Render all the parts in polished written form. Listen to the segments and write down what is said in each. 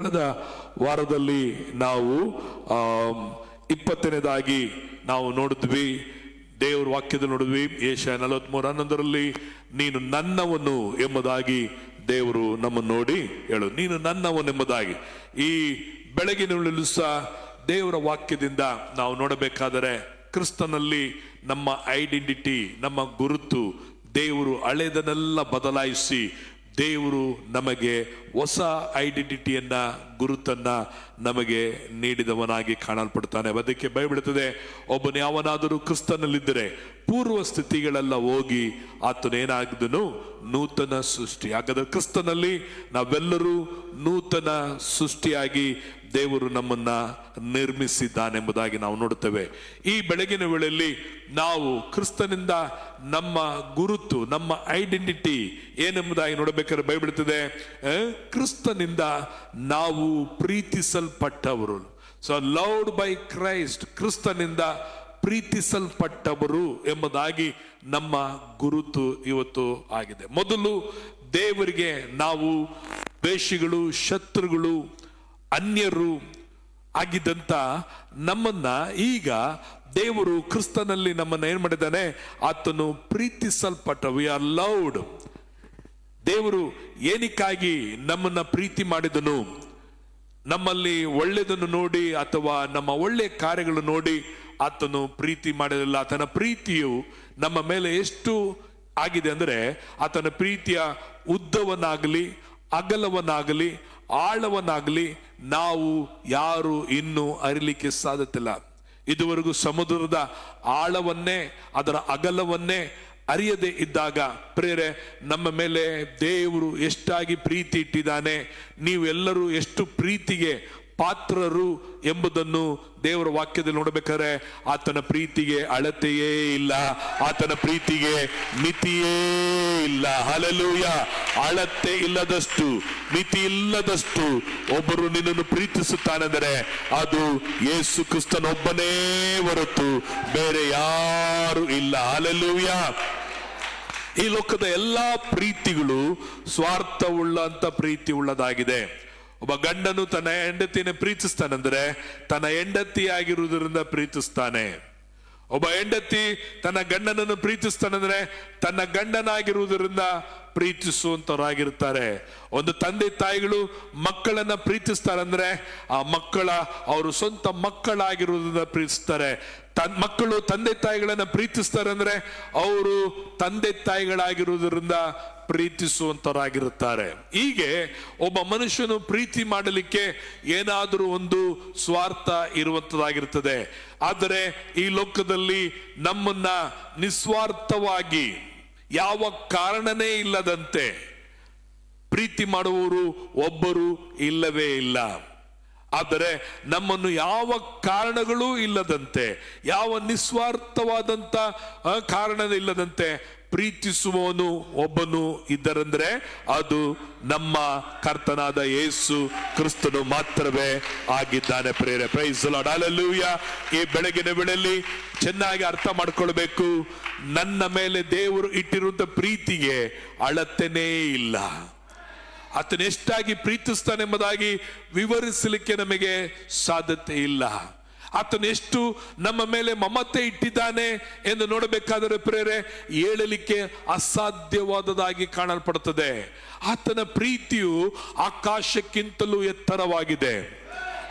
ಕಳೆದ ವಾರದಲ್ಲಿ ನಾವು 20ನೇದಾಗಿ ನಾವು ನೋಡಿದ್ವಿ, ದೇವರ ವಾಕ್ಯದಲ್ಲಿ ನೋಡಿದ್ವಿ. ಯೆಶಾಯ 43:11 ನೀನು ನನ್ನವನು ಎಂಬುದಾಗಿ ದೇವರು ನಮ್ಮನ್ನು ನೋಡಿ ಹೇಳು, ನೀನು ನನ್ನವನು ಎಂಬುದಾಗಿ. ಈ ಬೆಳಗಿನ ಸಹ ದೇವರ ವಾಕ್ಯದಿಂದ ನಾವು ನೋಡಬೇಕಾದರೆ ಕ್ರಿಸ್ತನಲ್ಲಿ ನಮ್ಮ ಐಡೆಂಟಿಟಿ, ನಮ್ಮ ಗುರುತು, ದೇವರು ಹಳೆಯದನ್ನೆಲ್ಲ ಬದಲಾಯಿಸಿ ದೇವರು ನಮಗೆ ಹೊಸ ಐಡೆಂಟಿಟಿಯನ್ನ, ಗುರುತನ್ನ ನಮಗೆ ನೀಡಿದವನಾಗಿ ಕಾಣಲ್ಪಡ್ತಾನೆ. ಅದಕ್ಕೆ ಬೈಬಿಡುತ್ತದೆ, ಒಬ್ಬನು ಯಾವನಾದರೂ ಕ್ರಿಸ್ತನಲ್ಲಿದ್ದರೆ ಪೂರ್ವ ಸ್ಥಿತಿಗಳೆಲ್ಲ ಹೋಗಿ ಆತನೇನಾಗಿದ್ದನು ನೂತನ ಸೃಷ್ಟಿ. ಹಾಗಾದ್ರೆ ಕ್ರಿಸ್ತನಲ್ಲಿ ನಾವೆಲ್ಲರೂ ನೂತನ ಸೃಷ್ಟಿಯಾಗಿ ದೇವರು ನಮ್ಮನ್ನ ನಿರ್ಮಿಸಿದ್ದಾನೆಂಬುದಾಗಿ ನಾವು ನೋಡುತ್ತೇವೆ. ಈ ಬೆಳಗಿನ ವೇಳೆಯಲ್ಲಿ ನಾವು ಕ್ರಿಸ್ತನಿಂದ ನಮ್ಮ ಗುರುತು, ನಮ್ಮ ಐಡೆಂಟಿಟಿ ಏನೆಂಬುದಾಗಿ ನೋಡಬೇಕಾದ್ರೆ ಬೈಬಿಡುತ್ತದೆ, ಕ್ರಿಸ್ತನಿಂದ ನಾವು ಪ್ರೀತಿಸಲ್ಪಟ್ಟವರು. ಸೊ ಲವ್ಡ್ ಬೈ ಕ್ರೈಸ್ಟ್, ಕ್ರಿಸ್ತನಿಂದ ಪ್ರೀತಿಸಲ್ಪಟ್ಟವರು ಎಂಬುದಾಗಿ ನಮ್ಮ ಗುರುತು ಇವತ್ತು ಆಗಿದೆ. ಮೊದಲು ದೇವರಿಗೆ ನಾವು ದ್ವೇಷಿಗಳು, ಶತ್ರುಗಳು, ಅನ್ಯರು ಆಗಿದ್ದಂತ ನಮ್ಮನ್ನ ಈಗ ದೇವರು ಕ್ರಿಸ್ತನಲ್ಲಿ ನಮ್ಮನ್ನ ಏನ್ ಮಾಡಿದ್ದಾನೆ, ಆತನು ಪ್ರೀತಿಸಲ್ಪಟ್ಟ, ವಿ ಆರ್ ಲವ್ಡ್. ದೇವರು ಏನಕ್ಕಾಗಿ ನಮ್ಮನ್ನ ಪ್ರೀತಿ ಮಾಡಿದನು? ನಮ್ಮಲ್ಲಿ ಒಳ್ಳೆಯದನ್ನು ನೋಡಿ ಅಥವಾ ನಮ್ಮ ಒಳ್ಳೆಯ ಕಾರ್ಯಗಳು ನೋಡಿ ಆತನು ಪ್ರೀತಿ ಮಾಡಿರಲಿಲ್ಲ. ಆತನ ಪ್ರೀತಿಯು ನಮ್ಮ ಮೇಲೆ ಎಷ್ಟು ಆಗಿದೆ ಅಂದರೆ, ಆತನ ಪ್ರೀತಿಯ ಉದ್ದವನ್ನಾಗಲಿ, ಅಗಲವನ್ನಾಗಲಿ, ಆಳವನ್ನಾಗಲಿ ನಾವು ಯಾರು ಇನ್ನೂ ಅರಿಲಿಕ್ಕೆ ಸಾಧ್ಯತಿಲ್ಲ. ಇದುವರೆಗೂ ಸಮುದ್ರದ ಆಳವನ್ನೇ, ಅದರ ಅಗಲವನ್ನೇ ಅರಿಯದೆ ಇದ್ದಾಗ ಪ್ರೇರೆ, ನಮ್ಮ ಮೇಲೆ ದೇವರು ಎಷ್ಟಾಗಿ ಪ್ರೀತಿ ಇಟ್ಟಿದ್ದಾನೆ, ನೀವೆಲ್ಲರೂ ಎಷ್ಟು ಪ್ರೀತಿಗೆ ಪಾತ್ರರು ಎಂಬುದನ್ನು ದೇವರ ವಾಕ್ಯದಲ್ಲಿ ನೋಡಬೇಕಾದ್ರೆ ಆತನ ಪ್ರೀತಿಗೆ ಅಳತೆಯೇ ಇಲ್ಲ, ಆತನ ಪ್ರೀತಿಗೆ ಮಿತಿಯೇ ಇಲ್ಲ. ಹಲ್ಲೆಲೂಯ. ಅಳತೆ ಇಲ್ಲದಷ್ಟು, ಮಿತಿ ಇಲ್ಲದಷ್ಟು ಒಬ್ಬರು ನಿನ್ನನ್ನು ಪ್ರೀತಿಸುತ್ತಾನೆಂದರೆ ಅದು ಯೇಸು ಕ್ರಿಸ್ತನೊಬ್ಬನೇ ಹೊರತು ಬೇರೆ ಯಾರು ಇಲ್ಲ. ಹಲ್ಲೆಲೂಯ. ಈ ಲೋಕದ ಎಲ್ಲಾ ಪ್ರೀತಿಗಳು ಸ್ವಾರ್ಥವುಳ್ಳಂತ ಪ್ರೀತಿ ಉಳ್ಳದಾಗಿದೆ. ಒಬ್ಬ ಗಂಡನು ತನ್ನ ಹೆಂಡತಿಯನ್ನು ಪ್ರೀತಿಸ್ತಾನೆಂದ್ರೆ ತನ್ನ ಹೆಂಡತಿಯಾಗಿರುವುದರಿಂದ ಪ್ರೀತಿಸ್ತಾನೆ. ಒಬ್ಬ ಹೆಂಡತಿ ತನ್ನ ಗಂಡನನ್ನು ಪ್ರೀತಿಸ್ತಾನೆಂದ್ರೆ ತನ್ನ ಗಂಡನಾಗಿರುವುದರಿಂದ ಪ್ರೀತಿಸುವಂತವರಾಗಿರ್ತಾರೆ. ಒಂದು ತಂದೆ ತಾಯಿಗಳು ಮಕ್ಕಳನ್ನ ಪ್ರೀತಿಸ್ತಾರಂದ್ರೆ ಆ ಮಕ್ಕಳ ಅವರು ಸ್ವಂತ ಮಕ್ಕಳಾಗಿರುವುದರಿಂದ ಪ್ರೀತಿಸ್ತಾರೆ. ಮಕ್ಕಳು ತಂದೆ ತಾಯಿಗಳನ್ನ ಪ್ರೀತಿಸ್ತಾರೆ ಅಂದ್ರೆ ಅವರು ತಂದೆ ತಾಯಿಗಳಾಗಿರುವುದರಿಂದ ಪ್ರೀತಿಸುವಂತವರಾಗಿರುತ್ತಾರೆ. ಹೀಗೆ ಒಬ್ಬ ಮನುಷ್ಯನು ಪ್ರೀತಿ ಮಾಡಲಿಕ್ಕೆ ಏನಾದರೂ ಒಂದು ಸ್ವಾರ್ಥ ಇರುವಂತದಾಗಿರ್ತದೆ. ಆದರೆ ಈ ಲೋಕದಲ್ಲಿ ನಮ್ಮನ್ನ ನಿಸ್ವಾರ್ಥವಾಗಿ ಯಾವ ಕಾರಣನೇ ಇಲ್ಲದಂತೆ ಪ್ರೀತಿ ಮಾಡುವವರು ಒಬ್ಬರು ಇಲ್ಲವೇ ಇಲ್ಲ. ಆದರೆ ನಮ್ಮನ್ನು ಯಾವ ಕಾರಣಗಳೂ ಇಲ್ಲದಂತೆ, ಯಾವ ನಿಸ್ವಾರ್ಥವಾದಂತ ಕಾರಣ ಇಲ್ಲದಂತೆ ಪ್ರೀತಿಸುವವನು ಒಬ್ಬನು ಇದ್ದರೆಂದ್ರೆ ಅದು ನಮ್ಮ ಕರ್ತನಾದ ಯೇಸು ಕ್ರಿಸ್ತನು ಮಾತ್ರವೇ ಆಗಿದ್ದಾನೆ. ಪ್ರೇರೆ, ಪ್ರೈಸ್ ದಿ ಲಾರ್ಡ್. ಹಲ್ಲೆಲೂಯ. ಈ ಬೆಳಗಿನ ವೇಳೆಯಲ್ಲಿ ಚೆನ್ನಾಗಿ ಅರ್ಥ ಮಾಡ್ಕೊಳ್ಬೇಕು, ನನ್ನ ಮೇಲೆ ದೇವರು ಇಟ್ಟಿರುವಂತ ಪ್ರೀತಿಗೆ ಅಳತೆನೇ ಇಲ್ಲ. ಆತನ ಎಷ್ಟಾಗಿ ಪ್ರೀತಿಸ್ತಾನೆ ಎಂಬುದಾಗಿ ವಿವರಿಸಲಿಕ್ಕೆ ನಮಗೆ ಸಾಧ್ಯತೆ ಇಲ್ಲ. ಆತನು ಎಷ್ಟು ನಮ್ಮ ಮೇಲೆ ಮಮತೆ ಇಟ್ಟಿದ್ದಾನೆ ಎಂದು ನೋಡಬೇಕಾದರೆ ಪ್ರೇರೆ ಹೇಳಲಿಕ್ಕೆ ಅಸಾಧ್ಯವಾದದಾಗಿ ಕಾಣಲ್ಪಡುತ್ತದೆ. ಆತನ ಪ್ರೀತಿಯು ಆಕಾಶಕ್ಕಿಂತಲೂ ಎತ್ತರವಾಗಿದೆ.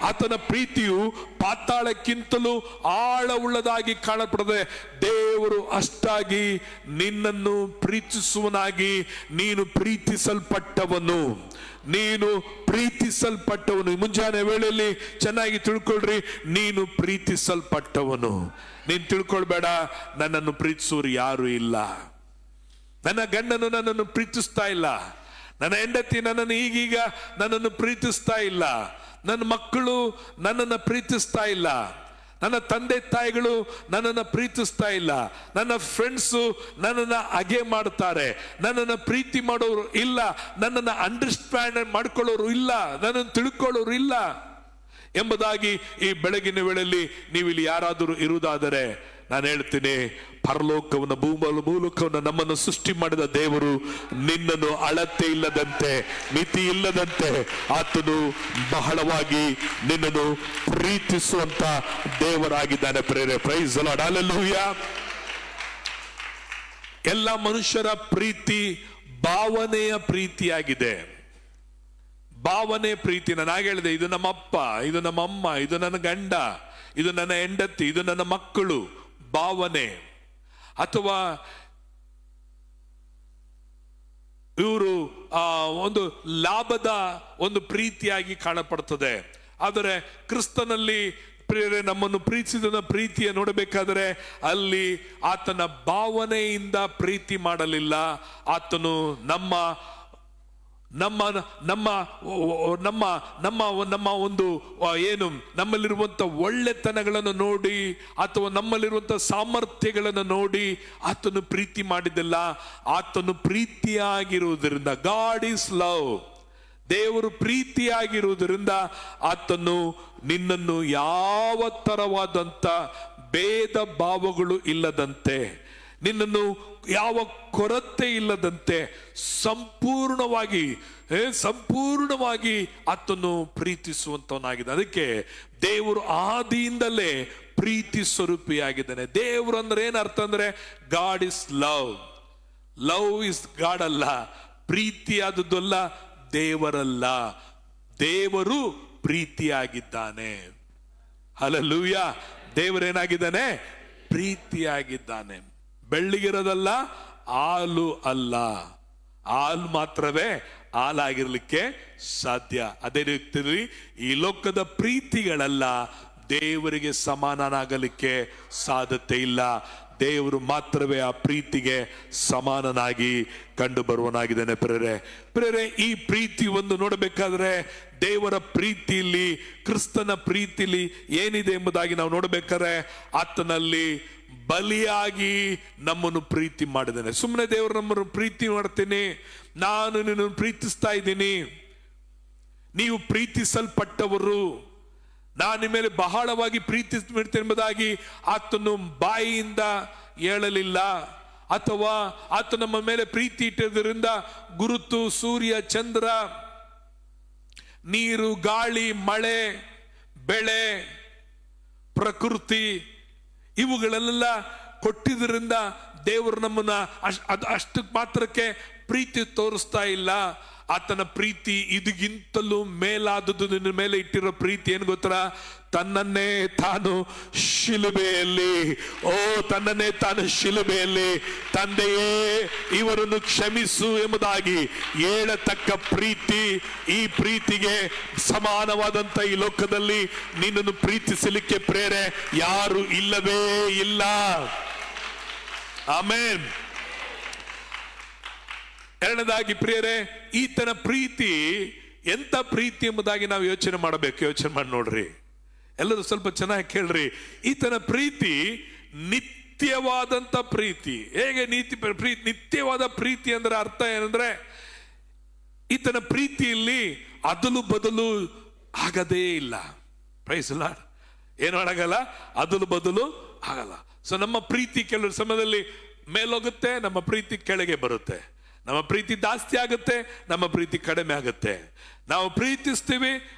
ಆತನ ಪ್ರೀತಿಯು ಪಾತಾಳಕ್ಕಿಂತಲೂ ಆಳವುಳ್ಳದಾಗಿ ಕಾಣಲ್ಪಡುತ್ತದೆ. ದೇವರು ಅಷ್ಟಾಗಿ ನಿನ್ನನ್ನು ಪ್ರೀತಿಸುವನಾಗಿ, ನೀನು ಪ್ರೀತಿಸಲ್ಪಟ್ಟವನು, ನೀನು ಪ್ರೀತಿಸಲ್ಪಟ್ಟವನು. ಮುಂಜಾನೆ ವೇಳೆಯಲ್ಲಿ ಚೆನ್ನಾಗಿ ತಿಳ್ಕೊಳ್ರಿ, ನೀನು ಪ್ರೀತಿಸಲ್ಪಟ್ಟವನು. ನೀನು ತಿಳ್ಕೊಳ್ಬೇಡ, ನನ್ನನ್ನು ಪ್ರೀತಿಸುವರು ಯಾರು ಇಲ್ಲ, ನನ್ನ ಗಂಡನು ನನ್ನನ್ನು ಪ್ರೀತಿಸ್ತಾ ಇಲ್ಲ, ನನ್ನ ಹೆಂಡತಿ ನನ್ನನ್ನು ಈಗೀಗ ನನ್ನನ್ನು ಪ್ರೀತಿಸ್ತಾ ಇಲ್ಲ, ನನ್ನ ಮಕ್ಕಳು ನನ್ನನ್ನು ಪ್ರೀತಿಸ್ತಾ ಇಲ್ಲ, ನನ್ನ ತಂದೆ ತಾಯಿಗಳು ನನ್ನನ್ನು ಪ್ರೀತಿಸ್ತಾ ಇಲ್ಲ, ನನ್ನ ಫ್ರೆಂಡ್ಸು ನನ್ನನ್ನು ಅಗೆ ಮಾಡ್ತಾರೆ, ನನ್ನನ್ನು ಪ್ರೀತಿ ಮಾಡೋರು ಇಲ್ಲ, ನನ್ನನ್ನು ಅಂಡರ್ಸ್ಟ್ಯಾಂಡ್ ಮಾಡ್ಕೊಳ್ಳೋರು ಇಲ್ಲ, ನನ್ನನ್ನು ತಿಳ್ಕೊಳ್ಳೋರು ಇಲ್ಲ ಎಂಬುದಾಗಿ ಈ ಬೆಳಗಿನ ವೇಳೆಯಲ್ಲಿ ನೀವು ಇಲ್ಲಿ ಯಾರಾದರೂ ಇರುವುದಾದರೆ ನಾನು ಹೇಳ್ತೀನಿ, ಪರಲೋಕವನ್ನು ಭೂಲೋಕವನ್ನು ನಮ್ಮನ್ನು ಸೃಷ್ಟಿ ಮಾಡಿದ ದೇವರು ನಿನ್ನನ್ನು ಅಳತೆ ಇಲ್ಲದಂತೆ, ಮಿತಿ ಇಲ್ಲದಂತೆ ಆತನು ಬಹಳವಾಗಿ ನಿನ್ನನ್ನು ಪ್ರೀತಿಸುವಂತ ದೇವರಾಗಿದ್ದಾನೆ ಪ್ರೇರೆ. Praise the lord, hallelujah. ಎಲ್ಲ ಮನುಷ್ಯರ ಪ್ರೀತಿ ಭಾವನೆಯ ಪ್ರೀತಿಯಾಗಿದೆ. ಭಾವನೆ ಪ್ರೀತಿ. ನಾನು ಆಗ ಹೇಳಿದೆ, ಇದು ನಮ್ಮ ಅಪ್ಪ, ಇದು ನಮ್ಮ ಅಮ್ಮ, ಇದು ನನ್ನ ಗಂಡ, ಇದು ನನ್ನ ಹೆಂಡತಿ, ಇದು ನನ್ನ ಮಕ್ಕಳು. ಭಾವನೆ. ಅಥವಾ ಇವರು ಒಂದು ಲಾಭದ ಒಂದು ಪ್ರೀತಿಯಾಗಿ ಕಾಣಪಡ್ತದೆ. ಆದರೆ ಕ್ರಿಸ್ತನಲ್ಲಿ ಪ್ರಿಯರೇ, ನಮ್ಮನ್ನು ಪ್ರೀತಿಸಿದ ಪ್ರೀತಿಯ ನೋಡಬೇಕಾದರೆ ಅಲ್ಲಿ ಆತನ ಭಾವನೆಯಿಂದ ಪ್ರೀತಿ ಮಾಡಲಿಲ್ಲ. ಆತನು ನಮ್ಮ ನಮ್ಮ ನಮ್ಮ ನಮ್ಮ ನಮ್ಮ ನಮ್ಮ ಒಂದು ಏನು ನಮ್ಮಲ್ಲಿರುವಂಥ ಒಳ್ಳೆತನಗಳನ್ನು ನೋಡಿ ಅಥವಾ ನಮ್ಮಲ್ಲಿರುವಂಥ ಸಾಮರ್ಥ್ಯಗಳನ್ನು ನೋಡಿ ಆತನು ಪ್ರೀತಿ ಮಾಡಿದಿಲ್ಲ. ಆತನು ಪ್ರೀತಿಯಾಗಿರುವುದರಿಂದ, ಗಾಡ್ ಈಸ್ ಲವ್, ದೇವರು ಪ್ರೀತಿಯಾಗಿರುವುದರಿಂದ ಆತನು ನಿನ್ನನ್ನು ಯಾವ ತರವಾದಂಥ ಭೇದ ಭಾವಗಳು ಇಲ್ಲದಂತೆ, ನಿನ್ನನ್ನು ಯಾವ ಕೊರತೆ ಇಲ್ಲದಂತೆ ಸಂಪೂರ್ಣವಾಗಿ ಆತನು ಪ್ರೀತಿಸುವಂತವನಾಗಿದೆ. ಅದಕ್ಕೆ ದೇವರು ಆದಿಯಿಂದಲೇ ಪ್ರೀತಿ ಸ್ವರೂಪಿಯಾಗಿದ್ದಾನೆ. ದೇವರು ಅಂದ್ರೆ ಏನ್ ಅರ್ಥ ಅಂದ್ರೆ, god is love. Love is god ಅಲ್ಲ, ಪ್ರೀತಿ ಆದದ್ದಲ್ಲ, ದೇವರಲ್ಲ. ದೇವರು ಪ್ರೀತಿಯಾಗಿದ್ದಾನೆ. ಹಲ್ಲೆಲೂಯಾ. ದೇವರೇನಾಗಿದ್ದಾನೆ? ಪ್ರೀತಿಯಾಗಿದ್ದಾನೆ. ಬೆಳ್ಳಿಗಿರೋದಲ್ಲ, ಹಾಲು ಅಲ್ಲ. ಹಾಲು ಮಾತ್ರವೇ ಹಾಲಾಗಿರ್ಲಿಕ್ಕೆ ಸಾಧ್ಯ. ಅದೇ ರೀತಿ ಈ ಲೋಕದ ಪ್ರೀತಿಗಳೆಲ್ಲ ದೇವರಿಗೆ ಸಮಾನನಾಗಲಿಕ್ಕೆ ಸಾಧ್ಯತೆ ಇಲ್ಲ. ದೇವರು ಮಾತ್ರವೇ ಆ ಪ್ರೀತಿಗೆ ಸಮಾನನಾಗಿ ಕಂಡು ಬರುವನಾಗಿದ್ದಾನೆ. ಪ್ರೇರೆ, ಈ ಪ್ರೀತಿ ಒಂದು ನೋಡಬೇಕಾದ್ರೆ ದೇವರ ಪ್ರೀತಿಯಲ್ಲಿ, ಕ್ರಿಸ್ತನ ಪ್ರೀತಿಲಿ ಏನಿದೆ ಎಂಬುದಾಗಿ ನಾವು ನೋಡಬೇಕಾದ್ರೆ ಆತನಲ್ಲಿ ಬಲಿಯಾಗಿ ನಮ್ಮನ್ನು ಪ್ರೀತಿ ಮಾಡಿದ್ದಾನೆ. ಸುಮ್ಮನೆ ದೇವರು ನಮ್ಮನ್ನು ಪ್ರೀತಿ ಮಾಡ್ತೇನೆ, ನಾನು ನಿನ್ನನ್ನು ಪ್ರೀತಿಸ್ತಾ ಇದ್ದೀನಿ, ನೀವು ಪ್ರೀತಿಸಲ್ಪಟ್ಟವರು, ನಾನು ನಿಮ್ಮ ಮೇಲೆ ಬಹಳವಾಗಿ ಪ್ರೀತಿಸ್ಬಿಡ್ತೇನೆ ಎಂಬುದಾಗಿ ಆತನು ಬಾಯಿಯಿಂದ ಹೇಳಲಿಲ್ಲ. ಅಥವಾ ಆತ ನಮ್ಮ ಮೇಲೆ ಪ್ರೀತಿ ಇಟ್ಟದ್ರಿಂದ ಗುರುತು, ಸೂರ್ಯ, ಚಂದ್ರ, ನೀರು, ಗಾಳಿ, ಮಳೆ, ಬೆಳೆ, ಪ್ರಕೃತಿ ಇವುಗಳೆಲ್ಲ ಕೊಟ್ಟಿದ್ದರಿಂದ ದೇವರು ನಮ್ಮನ್ನ ಅಷ್ಟು ಮಾತ್ರಕ್ಕೆ ಪ್ರೀತಿ ತೋರಿಸ್ತಾ ಇಲ್ಲ. ಆತನ ಪ್ರೀತಿ ಇದಕ್ಕಿಂತಲೂ ಮೇಲಾದದ್ದು ನಿನ್ನ ಮೇಲೆ ಇಟ್ಟಿರೋ ಪ್ರೀತಿ ಏನು ಗೊತ್ತಾ? ತನ್ನನ್ನೇ ತಾನು ಶಿಲುಬೆಯಲ್ಲಿ, ತನ್ನನ್ನೇ ತಾನು ಶಿಲುಬೆಯಲ್ಲಿ ತಂದೆಯೇ ಇವರನ್ನು ಕ್ಷಮಿಸು ಎಂಬುದಾಗಿ ಹೇಳತಕ್ಕ ಪ್ರೀತಿ. ಈ ಪ್ರೀತಿಗೆ ಸಮಾನವಾದಂತ ಈ ಲೋಕದಲ್ಲಿ ನಿನ್ನನ್ನು ಪ್ರೀತಿಸಲಿಕ್ಕೆ ಪ್ರೇರೆ ಯಾರು ಇಲ್ಲವೇ ಇಲ್ಲ. ಆಮೇನ್. ಎರಡನೇದಾಗಿ ಪ್ರಿಯರೇ, ಈತನ ಪ್ರೀತಿ ಎಂತ ಪ್ರೀತಿ ಎಂಬುದಾಗಿ ನಾವು ಯೋಚನೆ ಮಾಡಬೇಕು. ಯೋಚನೆ ಮಾಡಿ ನೋಡ್ರಿ, ಎಲ್ಲರೂ ಸ್ವಲ್ಪ ಚೆನ್ನಾಗಿ ಕೇಳ್ರಿ. ಈತನ ಪ್ರೀತಿ ನಿತ್ಯವಾದಂತ ಪ್ರೀತಿ. ಹೇಗೆ ನಿತ್ಯವಾದ ಪ್ರೀತಿ ಅಂದ್ರೆ ಅರ್ಥ ಏನಂದ್ರೆ, ಈತನ ಪ್ರೀತಿಯಲ್ಲಿ ಅದಲು ಬದಲು ಆಗದೇ ಇಲ್ಲ. Praise the Lord. ಏನು ಮಾಡಾಗಲ್ಲ, ಅದಲು ಬದಲು ಆಗಲ್ಲ. ಸೊ ನಮ್ಮ ಪ್ರೀತಿ ಕೆಲವು ಸಮಯದಲ್ಲಿ ಮೇಲೋಗುತ್ತೆ, ನಮ್ಮ ಪ್ರೀತಿ ಕೆಳಗೆ ಬರುತ್ತೆ. ನಮ್ಮ ಪ್ರೀತಿ ಜಾಸ್ತಿ ಆಗುತ್ತೆ, ನಮ್ಮ ಪ್ರೀತಿ ಕಡಿಮೆ ಆಗುತ್ತೆ. ನಾವು ಪ್ರೀತಿಸ್ತೀವಿ,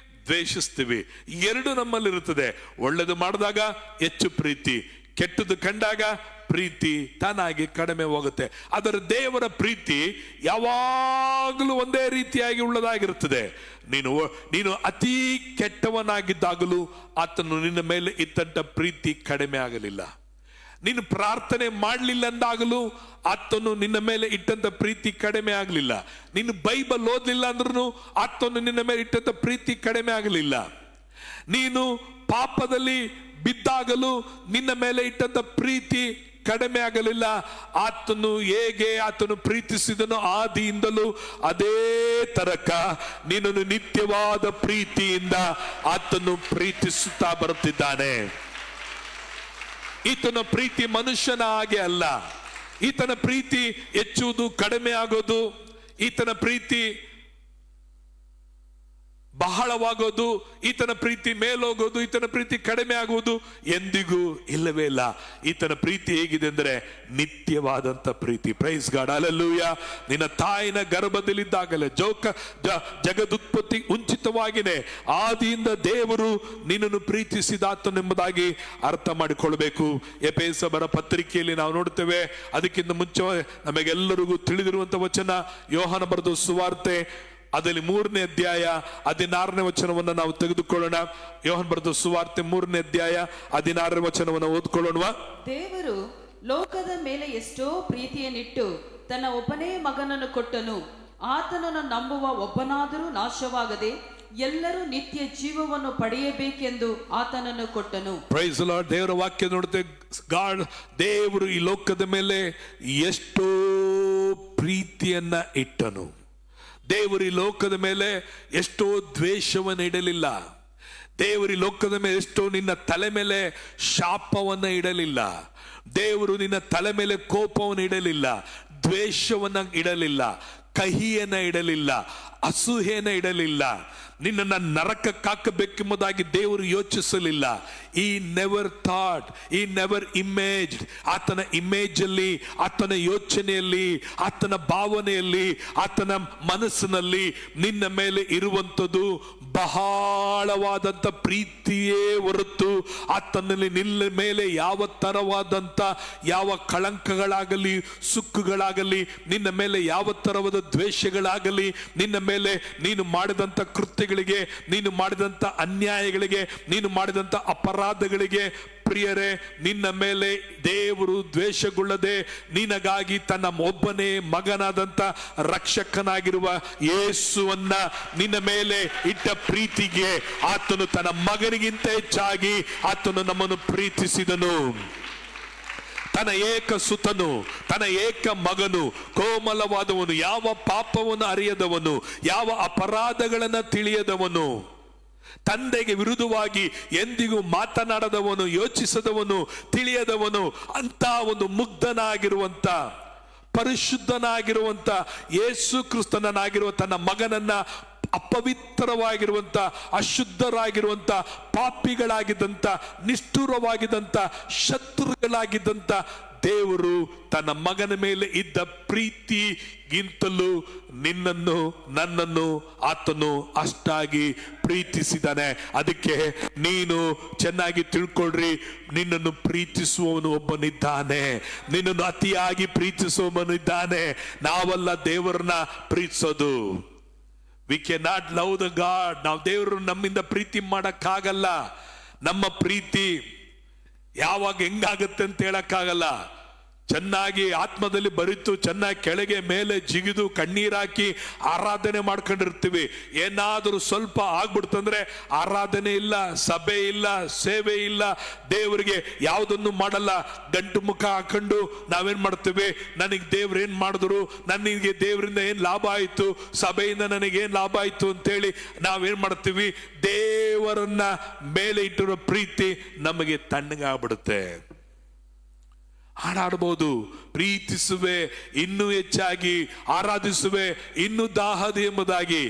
ದ್ವೇಷಿಸ್ತೀವಿ, ಎರಡು ನಮ್ಮಲ್ಲಿರುತ್ತದೆ. ಒಳ್ಳೆದು ಮಾಡಿದಾಗ ಹೆಚ್ಚು ಪ್ರೀತಿ, ಕೆಟ್ಟದ್ದು ಕಂಡಾಗ ಪ್ರೀತಿ ತಾನಾಗಿ ಕಡಿಮೆ ಹೋಗುತ್ತೆ. ಆದರೆ ದೇವರ ಪ್ರೀತಿ ಯಾವಾಗಲೂ ಒಂದೇ ರೀತಿಯಾಗಿ ಉಳ್ಳದಾಗಿರುತ್ತದೆ. ನೀನು ಅತಿ ಕೆಟ್ಟವನಾಗಿದ್ದಾಗಲೂ ಆತನು ನಿನ್ನ ಮೇಲೆ ಇತ್ತಂತ ಪ್ರೀತಿ ಕಡಿಮೆ ಆಗಲಿಲ್ಲ. ನೀನು ಪ್ರಾರ್ಥನೆ ಮಾಡಲಿಲ್ಲ ಅಂದಾಗಲೂ ಆತನು ನಿನ್ನ ಮೇಲೆ ಇಟ್ಟಂತ ಪ್ರೀತಿ ಕಡಿಮೆ ಆಗಲಿಲ್ಲ. ನೀನು ಬೈಬಲ್ ಓದಲಿಲ್ಲ ಅಂದ್ರೂ ಆತನು ನಿನ್ನ ಮೇಲೆ ಇಟ್ಟಂತ ಪ್ರೀತಿ ಕಡಿಮೆ ಆಗಲಿಲ್ಲ. ನೀನು ಪಾಪದಲ್ಲಿ ಬಿದ್ದಾಗಲೂ ನಿನ್ನ ಮೇಲೆ ಇಟ್ಟಂತ ಪ್ರೀತಿ ಕಡಿಮೆ ಆಗಲಿಲ್ಲ. ಆತನು ಪ್ರೀತಿಸಿದನು ಆದಿಯಿಂದಲೂ ಅದೇ ತರಕ ನಿನ್ನನ್ನು ನಿತ್ಯವಾದ ಪ್ರೀತಿಯಿಂದ ಆತನು ಪ್ರೀತಿಸುತ್ತಾ ಬರುತ್ತಿದ್ದಾನೆ. ಈತನ ಪ್ರೀತಿ ಮನುಷ್ಯನ ಹಾಗೆ ಅಲ್ಲ. ಈತನ ಪ್ರೀತಿ ಹೆಚ್ಚುವುದು, ಕಡಿಮೆ ಆಗೋದು, ಈತನ ಪ್ರೀತಿ ಬಹಳವಾಗೋದು, ಈತನ ಪ್ರೀತಿ ಮೇಲೋಗೋದು, ಈತನ ಪ್ರೀತಿ ಕಡಿಮೆ ಆಗುವುದು ಎಂದಿಗೂ ಇಲ್ಲವೇ ಇಲ್ಲ. ಈತನ ಪ್ರೀತಿ ಹೇಗಿದೆ ಅಂದ್ರೆ ನಿತ್ಯವಾದಂತ ಪ್ರೀತಿ. Praise god, hallelujah. ನಿನ್ನ ತಾಯಿನ ಗರ್ಭದಲ್ಲಿದ್ದಾಗಲೇ ಜಗದುತ್ಪತ್ತಿ ಮುಂಚಿತವಾಗಿನೇ ಆದಿಯಿಂದ ದೇವರು ನಿನ್ನನ್ನು ಪ್ರೀತಿಸಿದಾತನೆಂಬುದಾಗಿ ಅರ್ಥ ಮಾಡಿಕೊಳ್ಬೇಕು. ಎಫೆಸರ ಪತ್ರಿಕೆಯಲ್ಲಿ ನಾವು ನೋಡ್ತೇವೆ. ಅದಕ್ಕಿಂತ ಮುಂಚೆ ನಮಗೆಲ್ಲರಿಗೂ ತಿಳಿದಿರುವಂತ ವಚನ ಯೋಹಾನ ಬರೆದ ಸುವಾರ್ತೆ ಅದರಲ್ಲಿ 3ನೇ ಅಧ್ಯಾಯ 16ನೇ ವಚನವನ್ನು ನಾವು ತೆಗೆದುಕೊಳ್ಳೋಣ. ಯೋಹಾನ ಬರೆದ ಸುವಾರ್ತೆ 3ನೇ ಅಧ್ಯಾಯ 16ನೇ ವಚನವನ್ನು ಓದ್ಕೊಳ್ಳೋಣ. ದೇವರು ಲೋಕದ ಮೇಲೆ ಎಷ್ಟೋ ಪ್ರೀತಿಯನ್ನಿಟ್ಟು ತನ್ನ ಒಬ್ಬನೇ ಮಗನನ್ನು ಕೊಟ್ಟನು. ಆತನನ್ನು ನಂಬುವ ಒಬ್ಬನಾದರೂ ನಾಶವಾಗದೆ ಎಲ್ಲರೂ ನಿತ್ಯ ಜೀವವನ್ನು ಪಡೆಯಬೇಕೆಂದು ಆತನನ್ನು ಕೊಟ್ಟನು. Praise Lord. ದೇವರ ವಾಕ್ಯ ನೋಡುತ್ತೆ. ಗಾಡ್, ದೇವರು ಈ ಲೋಕದ ಮೇಲೆ ಎಷ್ಟೋ ಪ್ರೀತಿಯನ್ನ ಇಟ್ಟನು. ದೇವರು ಈ ಲೋಕದ ಮೇಲೆ ಎಷ್ಟೋ ದ್ವೇಷವನ್ನು ಇಡಲಿಲ್ಲ. ದೇವರು ಈ ಲೋಕದ ಮೇಲೆ ಎಷ್ಟೋ ನಿನ್ನ ತಲೆ ಮೇಲೆ ಶಾಪವನ್ನ ಇಡಲಿಲ್ಲ. ದೇವರು ನಿನ್ನ ತಲೆ ಮೇಲೆ ಕೋಪವನ್ನು ಇಡಲಿಲ್ಲ, ದ್ವೇಷವನ್ನ ಇಡಲಿಲ್ಲ, ಕಹಿಯನ್ನ ಇಡಲಿಲ್ಲ, ಅಸೂಹೆಯನ್ನ ಇಡಲಿಲ್ಲ. ನಿನ್ನನ್ನು ನರಕಕ್ಕಾಕಬೇಕೆಂಬುದಾಗಿ ದೇವರು ಯೋಚಿಸಲಿಲ್ಲ. ಈ ನೆವರ್ ಥಾಟ್, ಈ ನೆವರ್ ಇಮೇಜ್ಡ್. ಆತನ ಇಮೇಜ್ ಅಲ್ಲಿ, ಆತನ ಯೋಚನೆಯಲ್ಲಿ, ಆತನ ಭಾವನೆಯಲ್ಲಿ, ಆತನ ಮನಸ್ಸಿನಲ್ಲಿ ನಿನ್ನ ಮೇಲೆ ಇರುವಂಥದ್ದು ಬಹಳವಾದಂಥ ಪ್ರೀತಿಯೇ ಹೊರತು ಆತನಲ್ಲಿ ನಿನ್ನ ಮೇಲೆ ಯಾವ ತರವಾದಂಥ ಯಾವ ಕಳಂಕಗಳಾಗಲಿ ಸುಕ್ಕುಗಳಾಗಲಿ, ನಿನ್ನ ಮೇಲೆ ಯಾವ ತರವಾದ ದ್ವೇಷಗಳಾಗಲಿ, ನಿನ್ನ ಮೇಲೆ ನೀನು ಮಾಡಿದಂಥ ಕೃತ್ಯಗಳಿಗೆ, ನೀನು ಮಾಡಿದಂಥ ಅನ್ಯಾಯಗಳಿಗೆ, ನೀನು ಮಾಡಿದಂಥ ಅಪರಾಧಗಳಿಗೆ ಪ್ರಿಯರೇ, ನಿನ್ನ ಮೇಲೆ ದೇವರು ದ್ವೇಷಗೊಳ್ಳದೆ ನಿನಗಾಗಿ ತನ್ನ ಒಬ್ಬನೇ ಮಗನಾದಂತ ರಕ್ಷಕನಾಗಿರುವ ಯೇಸುವನ್ನ ನಿನ್ನ ಮೇಲೆ ಇಟ್ಟ ಪ್ರೀತಿಗೆ ಆತನು ತನ್ನ ಮಗನಿಗಿಂತ ಹೆಚ್ಚಾಗಿ ಆತನು ನಮ್ಮನ್ನು ಪ್ರೀತಿಸಿದನು. ತನ್ನ ಏಕ ಸುತನು, ತನ್ನ ಏಕ ಮಗನು, ಕೋಮಲವಾದವನು, ಯಾವ ಪಾಪವನ್ನು ಅರಿಯದವನು, ಯಾವ ಅಪರಾಧಗಳನ್ನು ತಿಳಿಯದವನು, ತಂದೆಗೆ ವಿರುದ್ಧವಾಗಿ ಎಂದಿಗೂ ಮಾತನಾಡದವನು, ಯೋಚಿಸದವನು, ತಿಳಿಯದವನು, ಅಂತ ಒಂದು ಮುಗ್ಧನಾಗಿರುವಂತ, ಪರಿಶುದ್ಧನಾಗಿರುವಂತ ಯೇಸು ಕ್ರಿಸ್ತನಾಗಿರುವ ತನ್ನ ಮಗನನ್ನ ಅಪವಿತ್ರವಾಗಿರುವಂತ, ಅಶುದ್ಧರಾಗಿರುವಂತ, ಪಾಪಿಗಳಾಗಿದ್ದಂತ, ನಿಷ್ಠುರವಾಗಿದ್ದಂತ, ಶತ್ರುಗಳಾಗಿದ್ದಂತ ದೇವರು ತನ್ನ ಮಗನ ಮೇಲೆ ಇದ್ದ ಪ್ರೀತಿಗಿಂತಲೂ ನಿನ್ನನ್ನು ನನ್ನನ್ನು ಆತನು ಅಷ್ಟಾಗಿ ಪ್ರೀತಿಸಿದಾನೆ. ಅದಕ್ಕೆ ನೀನು ಚೆನ್ನಾಗಿ ತಿಳ್ಕೊಳ್ರಿ, ನಿನ್ನನ್ನು ಪ್ರೀತಿಸುವವನು ಒಬ್ಬನಿದ್ದಾನೆ, ನಿನ್ನನ್ನು ಅತಿಯಾಗಿ ಪ್ರೀತಿಸುವವನಿದ್ದಾನೆ. ನಾವಲ್ಲ ದೇವರನ್ನ ಪ್ರೀತಿಸೋದು. We can not love the god. ನಾವು ದೇವರು ನಮ್ಮಿಂದ ಪ್ರೀತಿ ಮಾಡಕ್ಕಾಗಲ್ಲ. ನಮ್ಮ ಪ್ರೀತಿ ಯಾವಾಗ ಹೆಂಗಾಗತ್ತೆ ಅಂತ ಹೇಳಕ್ಕಾಗಲ್ಲ. ಚೆನ್ನಾಗಿ ಆತ್ಮದಲ್ಲಿ ಬರಿತು, ಚೆನ್ನಾಗಿ ಕೆಳಗೆ ಮೇಲೆ ಜಿಗಿದು ಕಣ್ಣೀರಾಕಿ ಆರಾಧನೆ ಮಾಡ್ಕೊಂಡಿರ್ತೀವಿ. ಏನಾದರೂ ಸ್ವಲ್ಪ ಆಗ್ಬಿಡ್ತಂದ್ರೆ ಆರಾಧನೆ ಇಲ್ಲ, ಸಭೆ ಇಲ್ಲ, ಸೇವೆ ಇಲ್ಲ, ದೇವರಿಗೆ ಯಾವುದನ್ನು ಮಾಡಲ್ಲ. ಗಂಟು ಮುಖ ಹಾಕೊಂಡು ನಾವೇನ್ ಮಾಡ್ತೀವಿ, ನನಗೆ ದೇವ್ರು ಏನ್ ಮಾಡಿದ್ರು, ನನಗೆ ದೇವರಿಂದ ಏನ್ ಲಾಭ ಆಯ್ತು, ಸಭೆಯಿಂದ ನನಗೇನ್ ಲಾಭ ಆಯ್ತು ಅಂತೇಳಿ ನಾವೇನ್ ಮಾಡ್ತೀವಿ, ದೇವರನ್ನ ಮೇಲೆ ಇಟ್ಟಿರೋ ಪ್ರೀತಿ ನಮಗೆ ತಣ್ಣಗಾಗ್ಬಿಡುತ್ತೆ. ಹಾಡಾಡ್ಬೋದು, ಪ್ರೀತಿಸುವೆ ಇನ್ನೂ ಹೆಚ್ಚಾಗಿ, ಆರಾಧಿಸುವೆ ಇನ್ನೂ ದಾಹದೆ ಎಂಬುದಾಗಿ.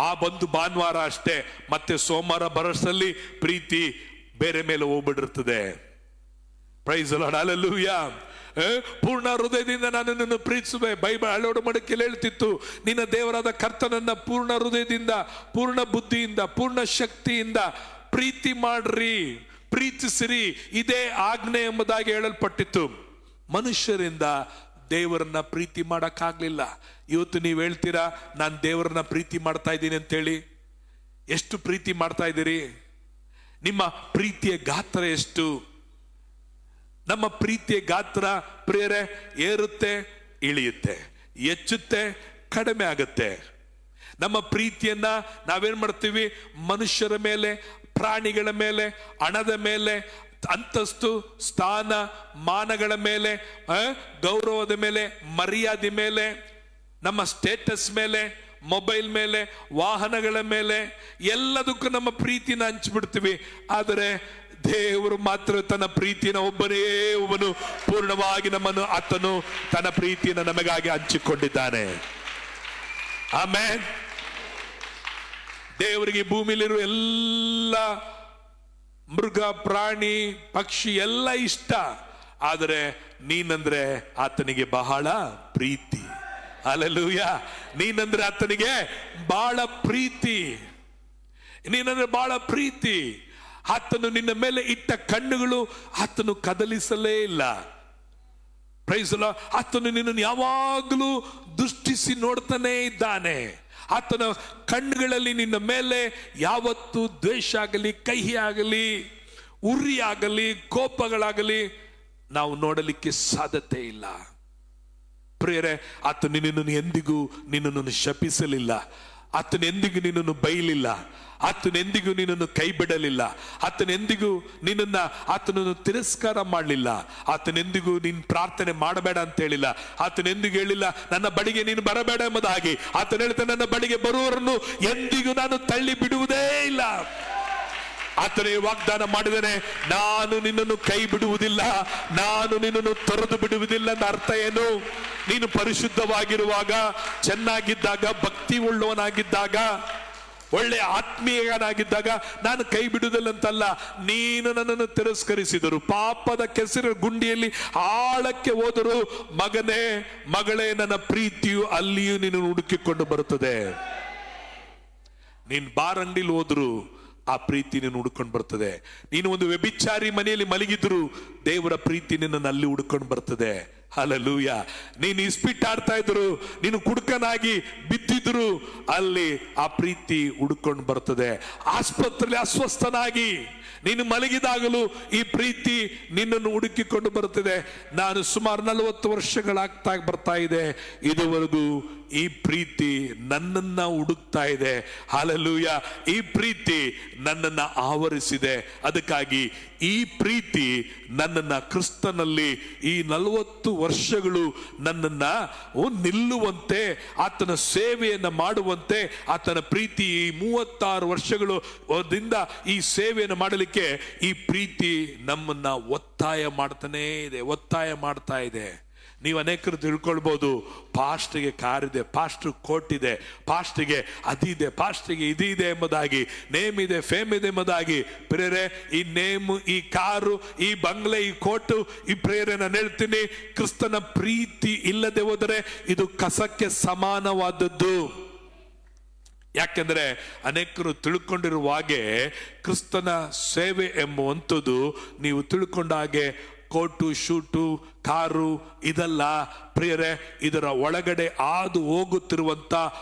ಆ ಬಂದು ಭಾನುವಾರ ಅಷ್ಟೇ, ಮತ್ತೆ ಸೋಮವಾರ ಬರೋಷ್ಟರಲ್ಲಿ ಪ್ರೀತಿ ಬೇರೆ ಮೇಲೆ ಹೋಗ್ಬಿಟ್ಟಿರ್ತದೆ. Praise the lord, hallelujah. ಪೂರ್ಣ ಹೃದಯದಿಂದ ನಾನು ನಿನ್ನನ್ನು ಪ್ರೀತಿಸುವೆ. ಬೈಬಲ್ ಹಳೆಯ ಮಡಕೆಯಲ್ಲಿ ಹೇಳ್ತಿತ್ತು, ನಿನ್ನ ದೇವರಾದ ಕರ್ತನನ್ನ ಪೂರ್ಣ ಹೃದಯದಿಂದ, ಪೂರ್ಣ ಬುದ್ಧಿಯಿಂದ, ಪೂರ್ಣ ಶಕ್ತಿಯಿಂದ ಪ್ರೀತಿ ಮಾಡ್ರಿ, ಪ್ರೀತಿಸಿರಿ, ಇದೇ ಆಜ್ಞೆ ಎಂಬುದಾಗಿ ಹೇಳಲ್ಪಟ್ಟಿತ್ತು. ಮನುಷ್ಯರಿಂದ ದೇವರನ್ನ ಪ್ರೀತಿ ಮಾಡಕ್ಕಾಗ್ಲಿಲ್ಲ. ಇವತ್ತು ನೀವು ಹೇಳ್ತೀರಾ, ನಾನು ದೇವರನ್ನ ಪ್ರೀತಿ ಮಾಡ್ತಾ ಇದ್ದೀನಿ ಅಂತೇಳಿ. ಎಷ್ಟು ಪ್ರೀತಿ ಮಾಡ್ತಾ ಇದ್ದೀರಿ? ನಿಮ್ಮ ಪ್ರೀತಿಯ ಗಾತ್ರ ಎಷ್ಟು? ನಮ್ಮ ಪ್ರೀತಿಯ ಗಾತ್ರ ಪ್ರಿಯರೇ ಏರುತ್ತೆ, ಇಳಿಯುತ್ತೆ, ಹೆಚ್ಚುತ್ತೆ, ಕಡಿಮೆ ಆಗುತ್ತೆ. ನಮ್ಮ ಪ್ರೀತಿಯನ್ನ ನಾವೇನ್ ಮಾಡ್ತೀವಿ, ಮನುಷ್ಯರ ಮೇಲೆ, ಪ್ರಾಣಿಗಳ ಮೇಲೆ, ಹಣದ ಮೇಲೆ, ಅಂತಸ್ತು, ಸ್ಥಾನ, ಮಾನಗಳ ಮೇಲೆ, ಗೌರವದ ಮೇಲೆ, ಮರ್ಯಾದೆ ಮೇಲೆ, ನಮ್ಮ ಸ್ಟೇಟಸ್ ಮೇಲೆ, ಮೊಬೈಲ್ ಮೇಲೆ, ವಾಹನಗಳ ಮೇಲೆ, ಎಲ್ಲದಕ್ಕೂ ನಮ್ಮ ಪ್ರೀತಿನ ಹಂಚ್ಬಿಡ್ತೀವಿ. ಆದರೆ ದೇವರು ಮಾತ್ರ ತನ್ನ ಪ್ರೀತಿನ ಒಬ್ಬನೇ ಒಬ್ಬನು ಪೂರ್ಣವಾಗಿ ನಮ್ಮನ್ನು ಆತನು ತನ್ನ ಪ್ರೀತಿಯನ್ನು ನಮಗಾಗಿ ಹಂಚಿಕೊಂಡಿದ್ದಾನೆ. ಆಮೇನ್. ದೇವರಿಗೆ ಭೂಮಿಲಿರುವ ಎಲ್ಲ ಮೃಗ, ಪ್ರಾಣಿ, ಪಕ್ಷಿ ಎಲ್ಲ ಇಷ್ಟ, ಆದರೆ ನೀನಂದ್ರೆ ಆತನಿಗೆ ಬಹಳ ಪ್ರೀತಿ. ಹಲ್ಲೆಲೂಯಾ. ನೀನಂದ್ರೆ ಆತನಿಗೆ ಬಹಳ ಪ್ರೀತಿ, ನೀನಂದ್ರೆ ಬಹಳ ಪ್ರೀತಿ. ಆತನು ನಿನ್ನ ಮೇಲೆ ಇಟ್ಟ ಕಣ್ಣುಗಳು ಆತನು ಕದಲಿಸಲೇ ಇಲ್ಲ. Praise the Lord. ಆತನು ನಿನ್ನನ್ನು ಯಾವಾಗಲೂ ದೃಷ್ಟಿಸಿ ನೋಡ್ತಾನೆ ಇದ್ದಾನೆ. ಆತನ ಕಣ್ಣುಗಳಲ್ಲಿ ನಿನ್ನ ಮೇಲೆ ಯಾವತ್ತು ದ್ವೇಷ ಆಗಲಿ, ಕಹಿ ಆಗಲಿ, ಉರಿ ಆಗಲಿ, ಕೋಪಗಳಾಗಲಿ ನಾವು ನೋಡಲಿಕ್ಕೆ ಸಾಧ್ಯತೆ ಇಲ್ಲ. ಪ್ರಿಯರೇ, ಆತ ನಿನ್ನನ್ನು ಎಂದಿಗೂ ನಿನ್ನನ್ನು ಶಪಿಸಲಿಲ್ಲ. ಆತನ ಎಂದಿಗೂ ನಿನ್ನನ್ನು ಬೈಲಿಲ್ಲ. ಆತನೆಂದಿಗೂ ನಿನ್ನನ್ನು ಕೈ ಬಿಡಲಿಲ್ಲ. ಆತನೆಂದಿಗೂ ಆತನನ್ನು ತಿರಸ್ಕಾರ ಮಾಡಲಿಲ್ಲ. ಆತನೆಂದಿಗೂ ನೀನು ಪ್ರಾರ್ಥನೆ ಮಾಡಬೇಡ ಅಂತ ಹೇಳಿಲ್ಲ. ಆತನೆಂದಿಗೂ ಹೇಳಿಲ್ಲ ನನ್ನ ಬಳಿಗೆ ನೀನು ಬರಬೇಡ ಎಂಬುದಾಗಿ. ಆತನ ಹೇಳ್ತಾನೆ, ನನ್ನ ಬಳಿಗೆ ಬರುವವರನ್ನು ಎಂದಿಗೂ ನಾನು ತಳ್ಳಿ ಬಿಡುವುದೇ ಇಲ್ಲ. ಆತನೇ ವಾಗ್ದಾನ ಮಾಡಿದರೆ, ನಾನು ನಿನ್ನನ್ನು ಕೈ ಬಿಡುವುದಿಲ್ಲ, ನಾನು ನಿನ್ನನ್ನು ತೊರೆದು ಬಿಡುವುದಿಲ್ಲ. ಅಂತ ಅರ್ಥ ಏನು? ನೀನು ಪರಿಶುದ್ಧವಾಗಿರುವಾಗ, ಚೆನ್ನಾಗಿದ್ದಾಗ, ಭಕ್ತಿ ಉಳ್ಳವನಾಗಿದ್ದಾಗ, ಒಳ್ಳೆ ಆತ್ಮೀಯನಾಗಿದ್ದಾಗ ನಾನು ಕೈ ಬಿಡುವುದಿಲ್ಲ ಅಂತಲ್ಲ. ನೀನು ನನ್ನನ್ನು ತಿರಸ್ಕರಿಸಿದರು, ಪಾಪದ ಕೆಸರು ಗುಂಡಿಯಲ್ಲಿ ಆಳಕ್ಕೆ ಹೋದರು, ಮಗನೇ ಮಗಳೇ, ನನ್ನ ಪ್ರೀತಿಯು ಅಲ್ಲಿಯೂ ನೀನು ಹುಡುಕಿಕೊಂಡು ಬರುತ್ತದೆ. ನೀನ್ ಬಾರಂಡಿಲಿ ಹೋದ್ರು ಆ ಪ್ರೀತಿ ನೀನು ಹುಡ್ಕೊಂಡು ಬರ್ತದೆ. ನೀನು ಒಂದು ವ್ಯಭಿಚಾರಿ ಮನೆಯಲ್ಲಿ ಮಲಗಿದ್ರು ದೇವರ ಪ್ರೀತಿ ನಿನ್ನನ್ನು ಅಲ್ಲಿ ಹುಡ್ಕೊಂಡು ಬರ್ತದೆ. ಹಲ್ಲೆಲೂಯಾ. ನೀನು ಇಸ್ಪಿಟ್ಟಾಡ್ತಾ ಇದ್ರು, ನೀನು ಕುಡುಕನಾಗಿ ಬಿದ್ದಿದ್ರು, ಅಲ್ಲಿ ಆ ಪ್ರೀತಿ ಹುಡ್ಕೊಂಡು ಬರ್ತದೆ. ಆಸ್ಪತ್ರೆಯಲ್ಲಿ ಅಸ್ವಸ್ಥನಾಗಿ ನೀನು ಮಲಗಿದಾಗಲೂ ಈ ಪ್ರೀತಿ ನಿನ್ನನ್ನು ಹುಡುಕಿಕೊಂಡು ಬರುತ್ತದೆ. ನಾನು ಸುಮಾರು 40 ವರ್ಷಗಳಾಗ್ತಾ ಬರ್ತಾ ಇದೆ, ಇದುವರೆಗೂ ಈ ಪ್ರೀತಿ ನನ್ನನ್ನ ಹುಡುಕ್ತಾ ಇದೆ. ಹಲ್ಲೆಲೂಯಾ. ಈ ಪ್ರೀತಿ ನನ್ನನ್ನ ಆವರಿಸಿದೆ. ಅದಕ್ಕಾಗಿ ಈ ಪ್ರೀತಿ ನನ್ನನ್ನ ಕ್ರಿಸ್ತನಲ್ಲಿ ಈ 40 ವರ್ಷಗಳು ನನ್ನನ್ನ ನಿಲ್ಲುವಂತೆ, ಆತನ ಸೇವೆಯನ್ನ ಮಾಡುವಂತೆ, ಆತನ ಪ್ರೀತಿ ಈ 36 ವರ್ಷಗಳು ಈ ಸೇವೆಯನ್ನು ಮಾಡಲಿಕ್ಕೆ ಈ ಪ್ರೀತಿ ನಮ್ಮನ್ನ ಒತ್ತಾಯ ಮಾಡ್ತಾನೇ ಇದೆ, ಒತ್ತಾಯ ಮಾಡ್ತಾ ಇದೆ. ನೀವು ಅನೇಕರು ತಿಳ್ಕೊಳ್ಬಹುದು, ಪಾಸ್ಟ್ಗೆ ಕಾರ್ ಇದೆ, ಪಾಸ್ಟ್ರ್ ಕೋಟ್ ಇದೆ, ಪಾಸ್ಟ್ಗೆ ಅದಿದೆ, ಪಾಸ್ಟ್ಗೆ ಇದಿದೆ ಎಂಬುದಾಗಿ, ನೇಮ್ ಇದೆ, ಫೇಮ್ ಇದೆ ಎಂಬುದಾಗಿ. ಪ್ರೇರೆ, ಈ ನೇಮ್, ಈ ಕಾರು, ಈ ಬಂಗ್ಲೆ, ಈ ಕೋಟು, ಈ ಪ್ರೇರೆ, ನಾನು ಹೇಳ್ತೀನಿ, ಕ್ರಿಸ್ತನ ಪ್ರೀತಿ ಇಲ್ಲದೆ ಹೋದರೆ ಇದು ಕಸಕ್ಕೆ ಸಮಾನವಾದದ್ದು. ಯಾಕೆಂದ್ರೆ ಅನೇಕರು ತಿಳ್ಕೊಂಡಿರುವ ಹಾಗೆ ಕ್ರಿಸ್ತನ ಸೇವೆ ಎಂಬುವಂಥದ್ದು ನೀವು ತಿಳ್ಕೊಂಡ ಹಾಗೆ ಕೋಟು, ಶೂಟು, ಕಾರು ಇದಲ್ಲ ಪ್ರಿಯರೇ. ಇದರ ಒಳಗಡೆ ಹಾದು ಹೋಗುತ್ತಿರುವಂತ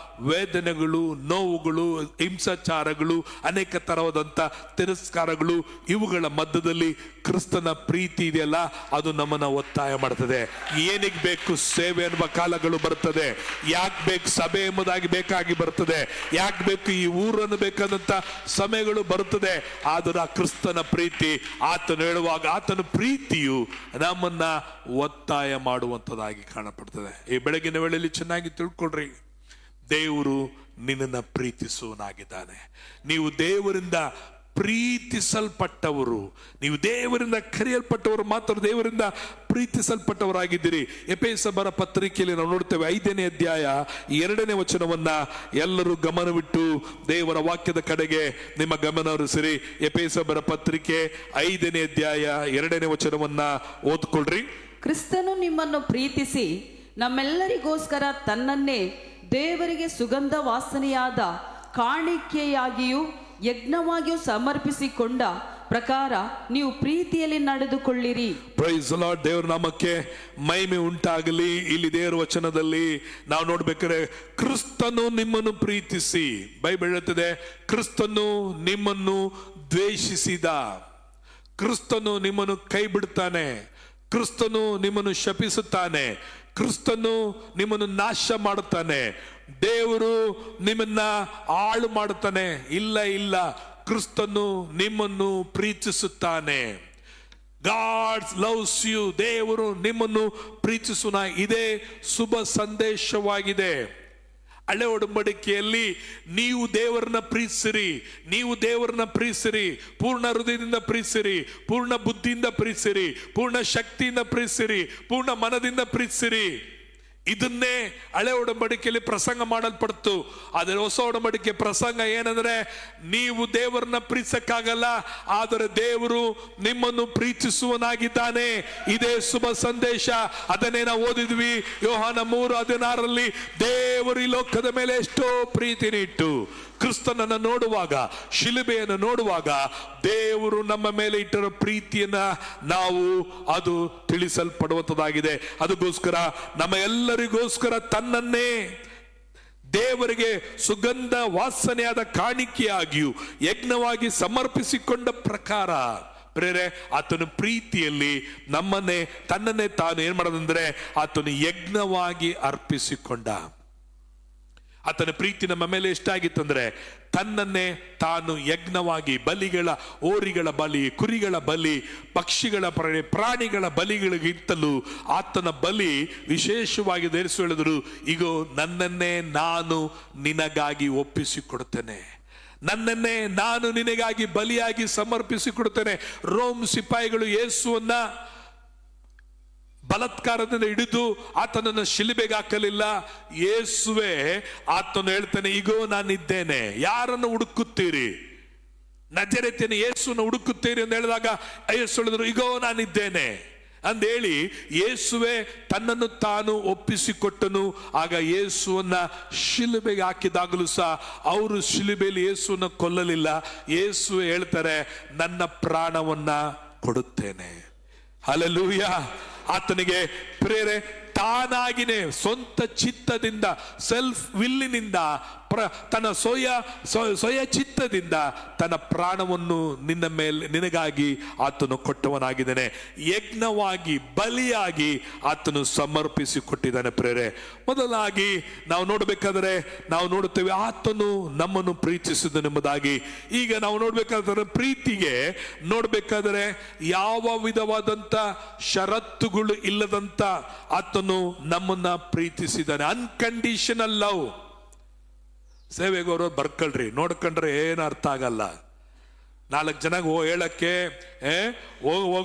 ವೇದನೆಗಳು, ನೋವುಗಳು, ಹಿಂಸಾಚಾರಗಳು, ಅನೇಕ ತರವಾದಂತ ತಿರಸ್ಕಾರಗಳು, ಇವುಗಳ ಮಧ್ಯದಲ್ಲಿ ಕ್ರಿಸ್ತನ ಪ್ರೀತಿ ಇದೆಯಲ್ಲ, ಅದು ನಮ್ಮನ್ನ ಒತ್ತಾಯ ಮಾಡ್ತದೆ. ಏನಿಗೆ ಬೇಕು ಸೇವೆ ಎನ್ನುವ ಕಾಲಗಳು ಬರ್ತದೆ. ಯಾಕೆ ಬೇಕು ಸಭೆ ಎಂಬುದಾಗಿ ಬೇಕಾಗಿ ಬರ್ತದೆ. ಯಾಕೆ ಬೇಕು ಈ ಊರನ್ನು ಬೇಕಾದಂತ ಸಮಯಗಳು ಬರುತ್ತದೆ. ಆದರೂ ಆ ಕ್ರಿಸ್ತನ ಪ್ರೀತಿ, ಆತನು ಹೇಳುವಾಗ ಆತನ ಪ್ರೀತಿಯು ನಮ್ಮನ್ನ ಒತ್ತಾಯ ಮಾಡುವಂಥದ್ದಾಗಿ ಕಾಣಪಡ್ತದೆ. ಈ ಬೆಳಗಿನ ವೇಳೆಯಲ್ಲಿ ಚೆನ್ನಾಗಿ ತಿಳ್ಕೊಳ್ರಿ, ದೇವರು ನಿನ್ನನ್ನು ಪ್ರೀತಿಸುವನಾಗಿದ್ದಾನೆ. ನೀವು ದೇವರಿಂದ ಪ್ರೀತಿಸಲ್ಪಟ್ಟವರು, ನೀವು ದೇವರಿಂದ ಕರೆಯಲ್ಪಟ್ಟವರು, ಮಾತ್ರ ದೇವರಿಂದ ಪ್ರೀತಿಸಲ್ಪಟ್ಟವರಾಗಿದ್ದೀರಿ. ಎಫೆಸರ ಪತ್ರಿಕೆಯಲ್ಲಿ ನಾವು ನೋಡ್ತೇವೆ 5ನೇ ಅಧ್ಯಾಯ 2ನೇ ವಚನವನ್ನ ಎಲ್ಲರೂ ಗಮನವಿಟ್ಟು ದೇವರ ವಾಕ್ಯದ ಕಡೆಗೆ ನಿಮ್ಮ ಗಮನ ಹರಿಸಿರಿ. ಎಫೆಸರ ಪತ್ರಿಕೆ 5ನೇ ಅಧ್ಯಾಯ 2ನೇ ವಚನವನ್ನ ಓದ್ಕೊಳ್ರಿ. ಕ್ರಿಸ್ತನು ನಿಮ್ಮನ್ನು ಪ್ರೀತಿಸಿ ನಮ್ಮೆಲ್ಲರಿಗೋಸ್ಕರ ತನ್ನನ್ನೇ ದೇವರಿಗೆ ಸುಗಂಧ ವಾಸನೆಯಾದ ಕಾಣಿಕೆಯಾಗಿಯೂ ಯಜ್ಞವಾಗಿಯೂ ಸಮರ್ಪಿಸಿಕೊಂಡ ಪ್ರಕಾರ ನೀವು ಪ್ರೀತಿಯಲ್ಲಿ ನಡೆದುಕೊಳ್ಳಿರಿ. Price the lord. ದೇವರ ನಾಮಕ್ಕೆ ಮಹಿಮೆ ಉಂಟಾಗಲಿ. ಇಲ್ಲಿ ದೇವರ ವಚನದಲ್ಲಿ ನಾವು ನೋಡ್ಬೇಕಾದ್ರೆ ಕ್ರಿಸ್ತನು ನಿಮ್ಮನ್ನು ಪ್ರೀತಿಸಿ, ಬೈಬಲ್ ಹೇಳುತ್ತದೆ, ಕ್ರಿಸ್ತನು ನಿಮ್ಮನ್ನು ದ್ವೇಷಿಸಿದ. ಕ್ರಿಸ್ತನು ನಿಮ್ಮನ್ನು ಕೈ ಬಿಡ್ತಾನೆ, ಕ್ರಿಸ್ತನು ನಿಮ್ಮನ್ನು ಶಪಿಸುತ್ತಾನೆ, ಕ್ರಿಸ್ತನು ನಿಮ್ಮನ್ನು ನಾಶ ಮಾಡುತ್ತಾನೆ, ದೇವರು ನಿಮ್ಮನ್ನ ಹಾಳು ಮಾಡುತ್ತಾನೆ. ಇಲ್ಲ, ಕ್ರಿಸ್ತನು ನಿಮ್ಮನ್ನು ಪ್ರೀತಿಸುತ್ತಾನೆ. God loves you. ದೇವರು ನಿಮ್ಮನ್ನು ಪ್ರೀತಿಸುವ ಇದೇ ಶುಭ ಸಂದೇಶವಾಗಿದೆ. ಹಳೆ ಒಡಂಬಡಿಕೆಯಲ್ಲಿ ನೀವು ದೇವರನ್ನ ಪ್ರೀತಿಸಿರಿ, ನೀವು ದೇವರನ್ನ ಪ್ರೀತಿಸಿರಿ, ಪೂರ್ಣ ಹೃದಯದಿಂದ ಪ್ರೀತಿಸಿರಿ, ಪೂರ್ಣ ಬುದ್ಧಿಯಿಂದ ಪ್ರೀತಿಸಿರಿ, ಪೂರ್ಣ ಶಕ್ತಿಯಿಂದ ಪ್ರೀತಿಸಿರಿ, ಪೂರ್ಣ ಮನದಿಂದ ಪ್ರೀತಿಸಿರಿ. ಇದನ್ನೇ ಹಳೆ ಒಡಂಬಡಿಕೆಯಲ್ಲಿ ಪ್ರಸಂಗ ಮಾಡಲ್ಪಡ್ತು. ಆದರೆ ಹೊಸ ಒಡಂಬಡಿಕೆ ಪ್ರಸಂಗ ಏನಂದ್ರೆ, ನೀವು ದೇವರನ್ನ ಪ್ರೀತಿಸಕ್ಕಾಗಲ್ಲ, ಆದರೆ ದೇವರು ನಿಮ್ಮನ್ನು ಪ್ರೀತಿಸುವನಾಗಿದ್ದಾನೆ. ಇದೇ ಶುಭ ಸಂದೇಶ. ಅದನ್ನೇ ನಾವು ಓದಿದ್ವಿ ಯೋಹಾನ 3:16. ದೇವರು ಈ ಲೋಕದ ಮೇಲೆ ಎಷ್ಟೋ ಪ್ರೀತಿನ ಇಟ್ಟು, ಕ್ರಿಸ್ತನನ್ನು ನೋಡುವಾಗ, ಶಿಲುಬೆಯನ್ನು ನೋಡುವಾಗ ದೇವರು ನಮ್ಮ ಮೇಲೆ ಇಟ್ಟಿರೋ ಪ್ರೀತಿಯನ್ನ ನಾವು ಅದು ತಿಳಿಸಲ್ಪಡುವಂತದ್ದಾಗಿದೆ. ಅದಕ್ಕೋಸ್ಕರ ನಮ್ಮ ಎಲ್ಲರಿಗೋಸ್ಕರ ತನ್ನನ್ನೇ ದೇವರಿಗೆ ಸುಗಂಧ ವಾಸನೆಯಾದ ಕಾಣಿಕೆಯಾಗಿಯೂ ಯಜ್ಞವಾಗಿ ಸಮರ್ಪಿಸಿಕೊಂಡ ಪ್ರಕಾರ ಪ್ರೇರೆ ಆತನ ಪ್ರೀತಿಯಲ್ಲಿ ತನ್ನನ್ನೇ ತಾನು ಏನ್ ಮಾಡೋದಂದ್ರೆ ಆತನು ಯಜ್ಞವಾಗಿ ಅರ್ಪಿಸಿಕೊಂಡ. ಆತನ ಪ್ರೀತಿ ನಮ್ಮ ಮೇಲೆ ಎಷ್ಟಾಗಿತ್ತಂದ್ರೆ ತನ್ನನ್ನೇ ತಾನು ಯಜ್ಞವಾಗಿ ಹೋರಿಗಳ ಬಲಿ, ಕುರಿಗಳ ಬಲಿ, ಪಕ್ಷಿಗಳ ಪ್ರಾಣಿಗಳ ಬಲಿಗಳಿಗಿಂತಲೂ ಆತನ ಬಲಿ ವಿಶೇಷವಾಗಿ ಹೇಳಿದರು, ಈಗೋ ನನ್ನನ್ನೇ ನಾನು ನಿನಗಾಗಿ ಒಪ್ಪಿಸಿಕೊಡುತ್ತೇನೆ, ನನ್ನನ್ನೇ ನಾನು ನಿನಗಾಗಿ ಬಲಿಯಾಗಿ ಸಮರ್ಪಿಸಿಕೊಡುತ್ತೇನೆ. ರೋಮ್ ಸಿಪಾಯಿಗಳು ಯೇಸುವನ್ನ ಬಲಾತ್ಕಾರದಿಂದ ಹಿಡಿದು ಆತನನ್ನು ಶಿಲುಬೆಗೆ ಹಾಕಲಿಲ್ಲ. ಯೇಸುವೆ ಆತನು ಹೇಳ್ತಾನೆ, ಈಗೋ ನಾನಿದ್ದೇನೆ, ಯಾರನ್ನು ಹುಡುಕುತ್ತೀರಿ? ನಜರೇತಿನ ಯೇಸುವನ್ನು ಹುಡುಕುತ್ತೀರಿ ಅಂತ ಹೇಳಿದಾಗ ಯೇಸು ಹೇಳಿದ್ರು, ಈಗೋ ನಾನಿದ್ದೇನೆ ಅಂದೇಳಿ ಯೇಸುವೆ ತನ್ನನ್ನು ತಾನು ಒಪ್ಪಿಸಿಕೊಟ್ಟನು. ಆಗ ಯೇಸುವನ್ನ ಶಿಲುಬೆಗೆ ಹಾಕಿದಾಗಲೂ ಸಹ ಅವರು ಶಿಲುಬೆಯಲ್ಲಿ ಯೇಸುವನ್ನ ಕೊಲ್ಲಲಿಲ್ಲ. ಯೇಸು ಹೇಳ್ತಾರೆ, ನನ್ನ ಪ್ರಾಣವನ್ನ ಕೊಡುತ್ತೇನೆ. ಹಲ್ಲೆಲೂಯ. ಆತನಿಗೆ ಪ್ರೇರೆ ತಾನಾಗಿನೇ ಸ್ವಂತ ಚಿತ್ತದಿಂದ, ಸೆಲ್ಫ್ ವಿಲ್ಲಿನಿಂದ, ತನ್ನ ಸ್ವಯ ಚಿತ್ತದಿಂದ ತನ್ನ ಪ್ರಾಣವನ್ನು ನಿನಗಾಗಿ ಆತನು ಕೊಟ್ಟವನಾಗಿದ್ದಾನೆ. ಯಜ್ಞವಾಗಿ ಬಲಿಯಾಗಿ ಆತನು ಸಮರ್ಪಿಸಿ ಕೊಟ್ಟಿದ್ದಾನೆ. ಪ್ರೇರೆ ಮೊದಲಾಗಿ ನಾವು ನೋಡ್ಬೇಕಾದ್ರೆ ನಾವು ನೋಡುತ್ತೇವೆ ಆತನು ನಮ್ಮನ್ನು ಪ್ರೀತಿಸಿದನೆಂಬುದಾಗಿ. ಈಗ ನಾವು ನೋಡ್ಬೇಕಾದ್ರೆ ಪ್ರೀತಿಗೆ ನೋಡ್ಬೇಕಾದ್ರೆ ಯಾವ ವಿಧವಾದಂತ ಷರತ್ತುಗಳು ಇಲ್ಲದಂತ ಆತನು ನಮ್ಮನ್ನ ಪ್ರೀತಿಸಿದ್ದಾನೆ. Unconditional love. ಸೇವೆಗೆ ಅವರು ಬರ್ಕೊಳ್ರಿ, ನೋಡ್ಕೊಂಡ್ರೆ ಏನು ಅರ್ಥ ಆಗಲ್ಲ. 4 ಜನಕ್ಕೆ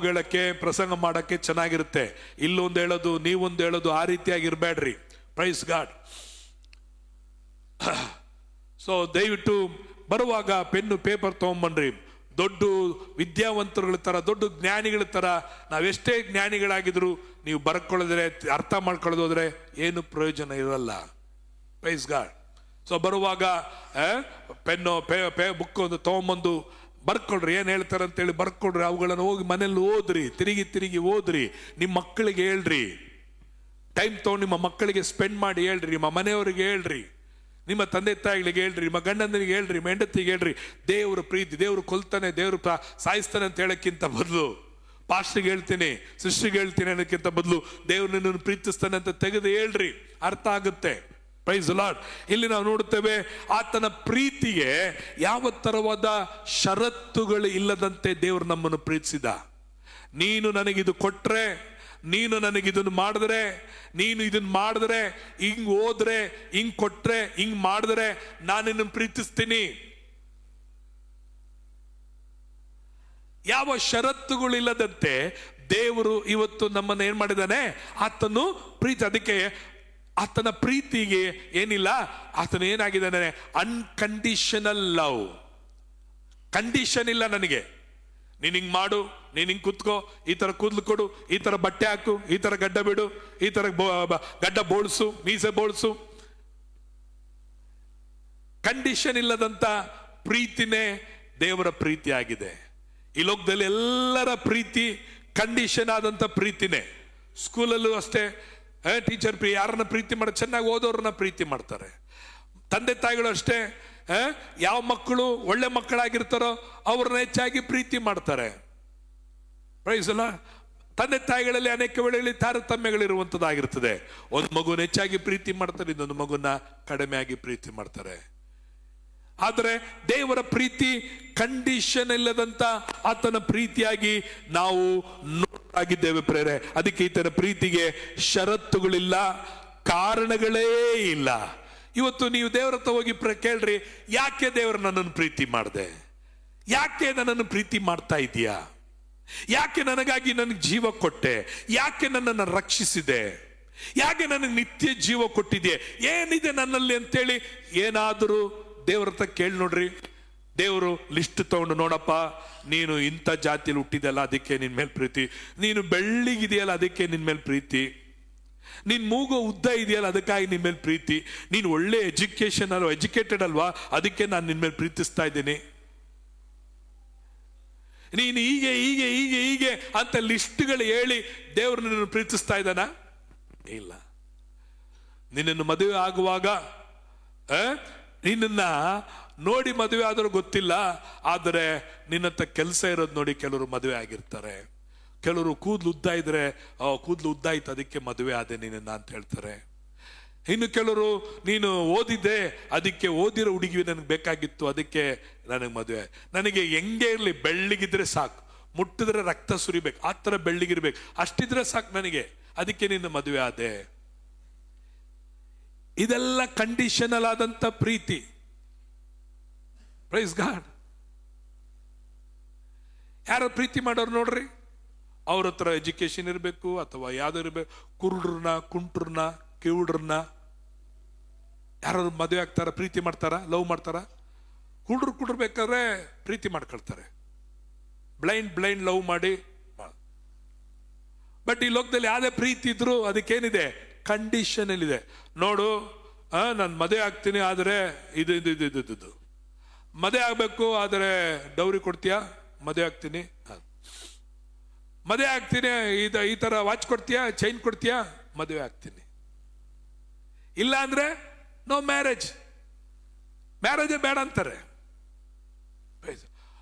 ಹೇಳಕ್ಕೆ ಪ್ರಸಂಗ ಮಾಡಕ್ಕೆ ಚೆನ್ನಾಗಿರುತ್ತೆ. ಇಲ್ಲೊಂದು ಹೇಳೋದು, ನೀವೊಂದು ಹೇಳೋದು, ಆ ರೀತಿಯಾಗಿರ್ಬೇಡ್ರಿ. Praise God. ಸೊ ದಯವಿಟ್ಟು ಬರುವಾಗ ಪೆನ್ನು ಪೇಪರ್ ತಗೊಂಬನ್ರಿ. ದೊಡ್ಡ ವಿದ್ಯಾವಂತರುಗಳ ತರ, ದೊಡ್ಡ ಜ್ಞಾನಿಗಳ ತರ ನಾವೆಷ್ಟೇ ಜ್ಞಾನಿಗಳಾಗಿದ್ರು ನೀವು ಬರ್ಕೊಳ್ಳೋದ್ರೆ, ಅರ್ಥ ಮಾಡ್ಕೊಳ್ಳೋದ್ರೆ ಏನು ಪ್ರಯೋಜನ ಇರಲ್ಲ. Praise God. ಸೊ ಬರುವಾಗ ಪೆನ್ನು ಬುಕ್ ಒಂದು ತಗೊಂಬಂದು ಬರ್ಕೊಳ್ರಿ, ಏನು ಹೇಳ್ತಾರೆ ಅಂತೇಳಿ ಬರ್ಕೊಳ್ರಿ. ಅವುಗಳನ್ನು ಹೋಗಿ ಮನೇಲಿ ಓದ್ರಿ, ತಿರುಗಿ ಓದ್ರಿ. ನಿಮ್ಮ ಮಕ್ಕಳಿಗೆ ಹೇಳ್ರಿ, ಟೈಮ್ ತಗೊಂಡು ನಿಮ್ಮ ಮಕ್ಕಳಿಗೆ ಸ್ಪೆಂಡ್ ಮಾಡಿ ಹೇಳ್ರಿ. ನಿಮ್ಮ ಮನೆಯವರಿಗೆ ಹೇಳ್ರಿ, ನಿಮ್ಮ ತಂದೆ ತಾಯಿಗಳಿಗೆ ಹೇಳ್ರಿ, ನಿಮ್ಮ ಗಂಡಂದರಿಗೆ ಹೇಳ್ರಿ, ನಿಮ್ಮ ಹೆಂಡತಿಗೆ ಹೇಳ್ರಿ. ದೇವ್ರ ಪ್ರೀತಿ, ದೇವ್ರು ಕೊಲ್ತಾನೆ, ದೇವ್ರು ಸಾಯಿಸ್ತಾನೆ ಅಂತ ಹೇಳಕ್ಕಿಂತ ಬದಲು, ಪಾಸ್ಟ್ರಿಗೆ ಹೇಳ್ತೀನಿ, ಸಿಸ್ಟ್ರಿಗೆ ಹೇಳ್ತೀನಿ ಅನ್ನೋಕ್ಕಿಂತ ಬದಲು ದೇವ್ರು ನಿನ್ನನ್ನು ಪ್ರೀತಿಸ್ತಾನೆ ಅಂತ ತೆಗೆದು ಹೇಳ್ರಿ, ಅರ್ಥ ಆಗುತ್ತೆ. Praise Lord. ಇಲ್ಲಿ ನಾವು ನೋಡುತ್ತೇವೆ ಆತನ ಪ್ರೀತಿಗೆ ಯಾವ ತರವಾದ ಷರತ್ತುಗಳು ಇಲ್ಲದಂತೆ ದೇವರು ನಮ್ಮನ್ನು ಪ್ರೀತಿಸಿದ. ನೀನು ನನಗಿದು ಕೊಟ್ರೆ, ನೀನು ನನಗಿದನ್ನು ಮಾಡಿದ್ರೆ, ನೀನು ಇದನ್ನ ಮಾಡಿದ್ರೆ, ಹಿಂಗ್ ಹೋದ್ರೆ, ಹಿಂಗ್ ಕೊಟ್ರೆ, ಹಿಂಗ್ ಮಾಡಿದ್ರೆ ನಾನು ನಿನ್ನನ್ನು ಪ್ರೀತಿಸ್ತೀನಿ. ಯಾವ ಷರತ್ತುಗಳಿಲ್ಲದಂತೆ ದೇವರು ಇವತ್ತು ನಮ್ಮನ್ನು ಏನ್ ಮಾಡಿದಾನೆ, ಆತನು ಪ್ರೀತಿ. ಅದಕ್ಕೆ ಆತನ ಪ್ರೀತಿಗೆ ಏನಿಲ್ಲ, ಆತನು ಏನಾಗಿದ್ದಾನೆ, ಅನ್ಕಂಡೀಷನಲ್ ಲವ್. ಕಂಡೀಷನ್ ಇಲ್ಲ ನನಗೆ. ನೀನ್ ಹಿಂಗ್ ಮಾಡು, ನೀನ್ ಹಿಂಗ್ ಕುತ್ಕೋ, ಈ ತರ ಕೂದಲು ಕೊಡು, ಈ ತರ ಬಟ್ಟೆ ಹಾಕು, ಈ ತರ ಗಡ್ಡ ಬಿಡು, ಈ ತರ ಗಡ್ಡ ಬೋಳ್ಸು, ಮೀಸೆ ಬೋಳ್ಸು. ಕಂಡೀಷನ್ ಇಲ್ಲದಂತ ಪ್ರೀತಿನೇ ದೇವರ ಪ್ರೀತಿ ಆಗಿದೆ. ಈ ಲೋಕದಲ್ಲಿ ಎಲ್ಲರ ಪ್ರೀತಿ ಕಂಡೀಷನ್ ಆದಂತ ಪ್ರೀತಿನೇ. ಸ್ಕೂಲಲ್ಲೂ ಅಷ್ಟೇ, ಟೀಚರ್ ಯಾರನ್ನ ಪ್ರೀತಿ ಮಾಡಿ, ಚೆನ್ನಾಗಿ ಓದೋರನ್ನ ಪ್ರೀತಿ ಮಾಡ್ತಾರೆ. ತಂದೆ ತಾಯಿಗಳು ಅಷ್ಟೇ, ಯಾವ ಮಕ್ಕಳು ಒಳ್ಳೆ ಮಕ್ಕಳಾಗಿರ್ತಾರೋ ಅವ್ರನ್ನ ಹೆಚ್ಚಾಗಿ ಪ್ರೀತಿ ಮಾಡ್ತಾರೆ. ಪ್ರೈಸ್ ಅಲ್ಲ. ತಂದೆ ತಾಯಿಗಳಲ್ಲಿ ಅನೇಕ ವೇಳೆಯಲ್ಲಿ ತಾರತಮ್ಯಗಳಿರುವಂತದ್ದಾಗಿರ್ತದೆ. ಒಂದು ಮಗುನ ಹೆಚ್ಚಾಗಿ ಪ್ರೀತಿ ಮಾಡ್ತಾರೆ, ಇನ್ನೊಂದು ಮಗುನ ಕಡಿಮೆಯಾಗಿ ಪ್ರೀತಿ ಮಾಡ್ತಾರೆ. ಆದರೆ ದೇವರ ಪ್ರೀತಿ ಕಂಡೀಷನ್ ಇಲ್ಲದಂತ ಆತನ ಪ್ರೀತಿಯಾಗಿ ನಾವು ನೋಡಾಗಿದ್ದೇವೆ ಪ್ರೇರೆ. ಅದಕ್ಕೆ ಈತನ ಪ್ರೀತಿಗೆ ಷರತ್ತುಗಳಿಲ್ಲ, ಕಾರಣಗಳೇ ಇಲ್ಲ. ಇವತ್ತು ನೀವು ದೇವರ ಹತ್ರ ಹೋಗಿ ಕೇಳ್ರಿ, ಯಾಕೆ ದೇವರು ನನ್ನನ್ನು ಪ್ರೀತಿ ಮಾಡಿದೆ, ಯಾಕೆ ನನ್ನನ್ನು ಪ್ರೀತಿ ಮಾಡ್ತಾ ಇದೀಯಾ, ಯಾಕೆ ನನಗಾಗಿ ನನಗೆ ಜೀವ ಕೊಟ್ಟೆ, ಯಾಕೆ ನನ್ನನ್ನು ರಕ್ಷಿಸಿದೆ, ಯಾಕೆ ನನಗೆ ನಿತ್ಯ ಜೀವ ಕೊಟ್ಟಿದೆ, ಏನಿದೆ ನನ್ನಲ್ಲಿ ಅಂತೇಳಿ ಏನಾದರೂ ದೇವ್ರ ಹತ್ರ ಕೇಳಿ ನೋಡ್ರಿ. ದೇವರು ಲಿಸ್ಟ್ ತಗೊಂಡು, ನೋಡಪ್ಪ ನೀನು ಇಂಥ ಜಾತಿಯಲ್ಲಿ ಹುಟ್ಟಿದೆಯಲ್ಲ ಅದಕ್ಕೆ ನಿನ್ ಮೇಲೆ ಪ್ರೀತಿ, ನೀನು ಬೆಳ್ಳಿಗಿದೆಯಲ್ಲ ಅದಕ್ಕೆ ನಿನ್ ಮೇಲೆ ಪ್ರೀತಿ, ನೀನ್ ಮೂಗು ಉದ್ದ ಇದೆಯಲ್ಲ ಅದಕ್ಕಾಗಿ ನಿನ್ ಮೇಲೆ ಪ್ರೀತಿ, ನೀನು ಒಳ್ಳೆ ಎಜುಕೇಟೆಡ್ ಅಲ್ವಾ ಅದಕ್ಕೆ ನಾನು ನಿನ್ ಮೇಲೆ ಪ್ರೀತಿಸ್ತಾ ಇದ್ದೀನಿ, ನೀನು ಹೀಗೆ ಹೀಗೆ ಹೀಗೆ ಹೀಗೆ ಅಂತ ಲಿಸ್ಟ್ಗಳು ಹೇಳಿ ದೇವರು ನಿನ್ನನ್ನು ಪ್ರೀತಿಸ್ತಾ ಇದ್ದಾನ? ಇಲ್ಲ. ನಿನ್ನನ್ನು ಮದುವೆ ಆಗುವಾಗ ನಿನ್ನ ನೋಡಿ ಮದುವೆ ಆದರೂ ಗೊತ್ತಿಲ್ಲ, ಆದರೆ ನಿನ್ನಂತ ಕೆಲಸ ಇರೋದು ನೋಡಿ ಕೆಲವರು ಮದುವೆ ಆಗಿರ್ತಾರೆ. ಕೆಲವರು ಕೂದಲು ಉದ್ದ ಇದ್ರೆ ಕೂದಲು ಉದ್ದ ಆಯ್ತು ಅದಕ್ಕೆ ಮದುವೆ ಆದೆ ನಿನ್ನ ಅಂತ ಹೇಳ್ತಾರೆ. ಇನ್ನು ಕೆಲವರು ನೀನು ಓದಿದ್ದೆ ಅದಕ್ಕೆ ಓದಿರೋ ಹುಡುಗಿ ನನಗೆ ಬೇಕಾಗಿತ್ತು ಅದಕ್ಕೆ ನನಗೆ ಮದುವೆ. ನನಗೆ ಹೆಂಗೆ ಇರಲಿ, ಬೆಳ್ಳಿಗಿದ್ರೆ ಸಾಕು, ಮುಟ್ಟಿದ್ರೆ ರಕ್ತ ಸುರಿಬೇಕು, ಆ ಥರ ಬೆಳ್ಳಿಗಿರ್ಬೇಕು, ಅಷ್ಟಿದ್ರೆ ಸಾಕು ನನಗೆ, ಅದಕ್ಕೆ ನಿನ್ನ ಮದುವೆ ಆದೆ. ಇದೆಲ್ಲ ಕಂಡೀಷನಲ್ ಆದಂತ ಪ್ರೀತಿ. Praise god. ಯಾರು ಪ್ರೀತಿ ಮಾಡೋರು ನೋಡ್ರಿ, ಅವ್ರ ಹತ್ರ ಎಜುಕೇಶನ್ ಇರಬೇಕು ಅಥವಾ ಯಾವ್ದು ಇರಬೇಕು, ಕುರುಡ್ರನ್ನ ಕುಂಟ್ರನ್ನ ಕಿವುಡ್ರನ್ನ ಯಾರು ಮದುವೆ ಆಗ್ತಾರ, ಪ್ರೀತಿ ಮಾಡ್ತಾರ, ಲವ್ ಮಾಡ್ತಾರ? ಕುಡ್ರು ಬೇಕಾದ್ರೆ ಪ್ರೀತಿ ಮಾಡ್ಕೊಳ್ತಾರೆ, ಬ್ಲೈಂಡ್ ಲವ್ ಮಾಡಿ. ಬಟ್ ಈ ಲೋಕದಲ್ಲಿ ಯಾವ್ದೇ ಪ್ರೀತಿ ಇದ್ರು ಅದಕ್ಕೇನಿದೆ, ಕಂಡೀಷನ್ ಇದೆ. ನೋಡು, ನಾನು ಮದುವೆ ಆಗ್ತೀನಿ ಆದರೆ ಇದು ಮದುವೆ ಆಗ್ಬೇಕು, ಆದರೆ ಡೌರಿ ಕೊಡ್ತೀಯಾ? ಮದುವೆ ಆಗ್ತೀನಿ. ಮದುವೆ ಆಗ್ತೀನಿ, ಈ ತರ ವಾಚ್ ಕೊಡ್ತೀಯಾ, ಚೈನ್ ಕೊಡ್ತೀಯಾ? ಮದುವೆ ಆಗ್ತೀನಿ. ಇಲ್ಲ ಅಂದ್ರೆ ನೋ ಮ್ಯಾರೇಜ್, ಮ್ಯಾರೇಜೇ ಬೇಡ ಅಂತಾರೆ.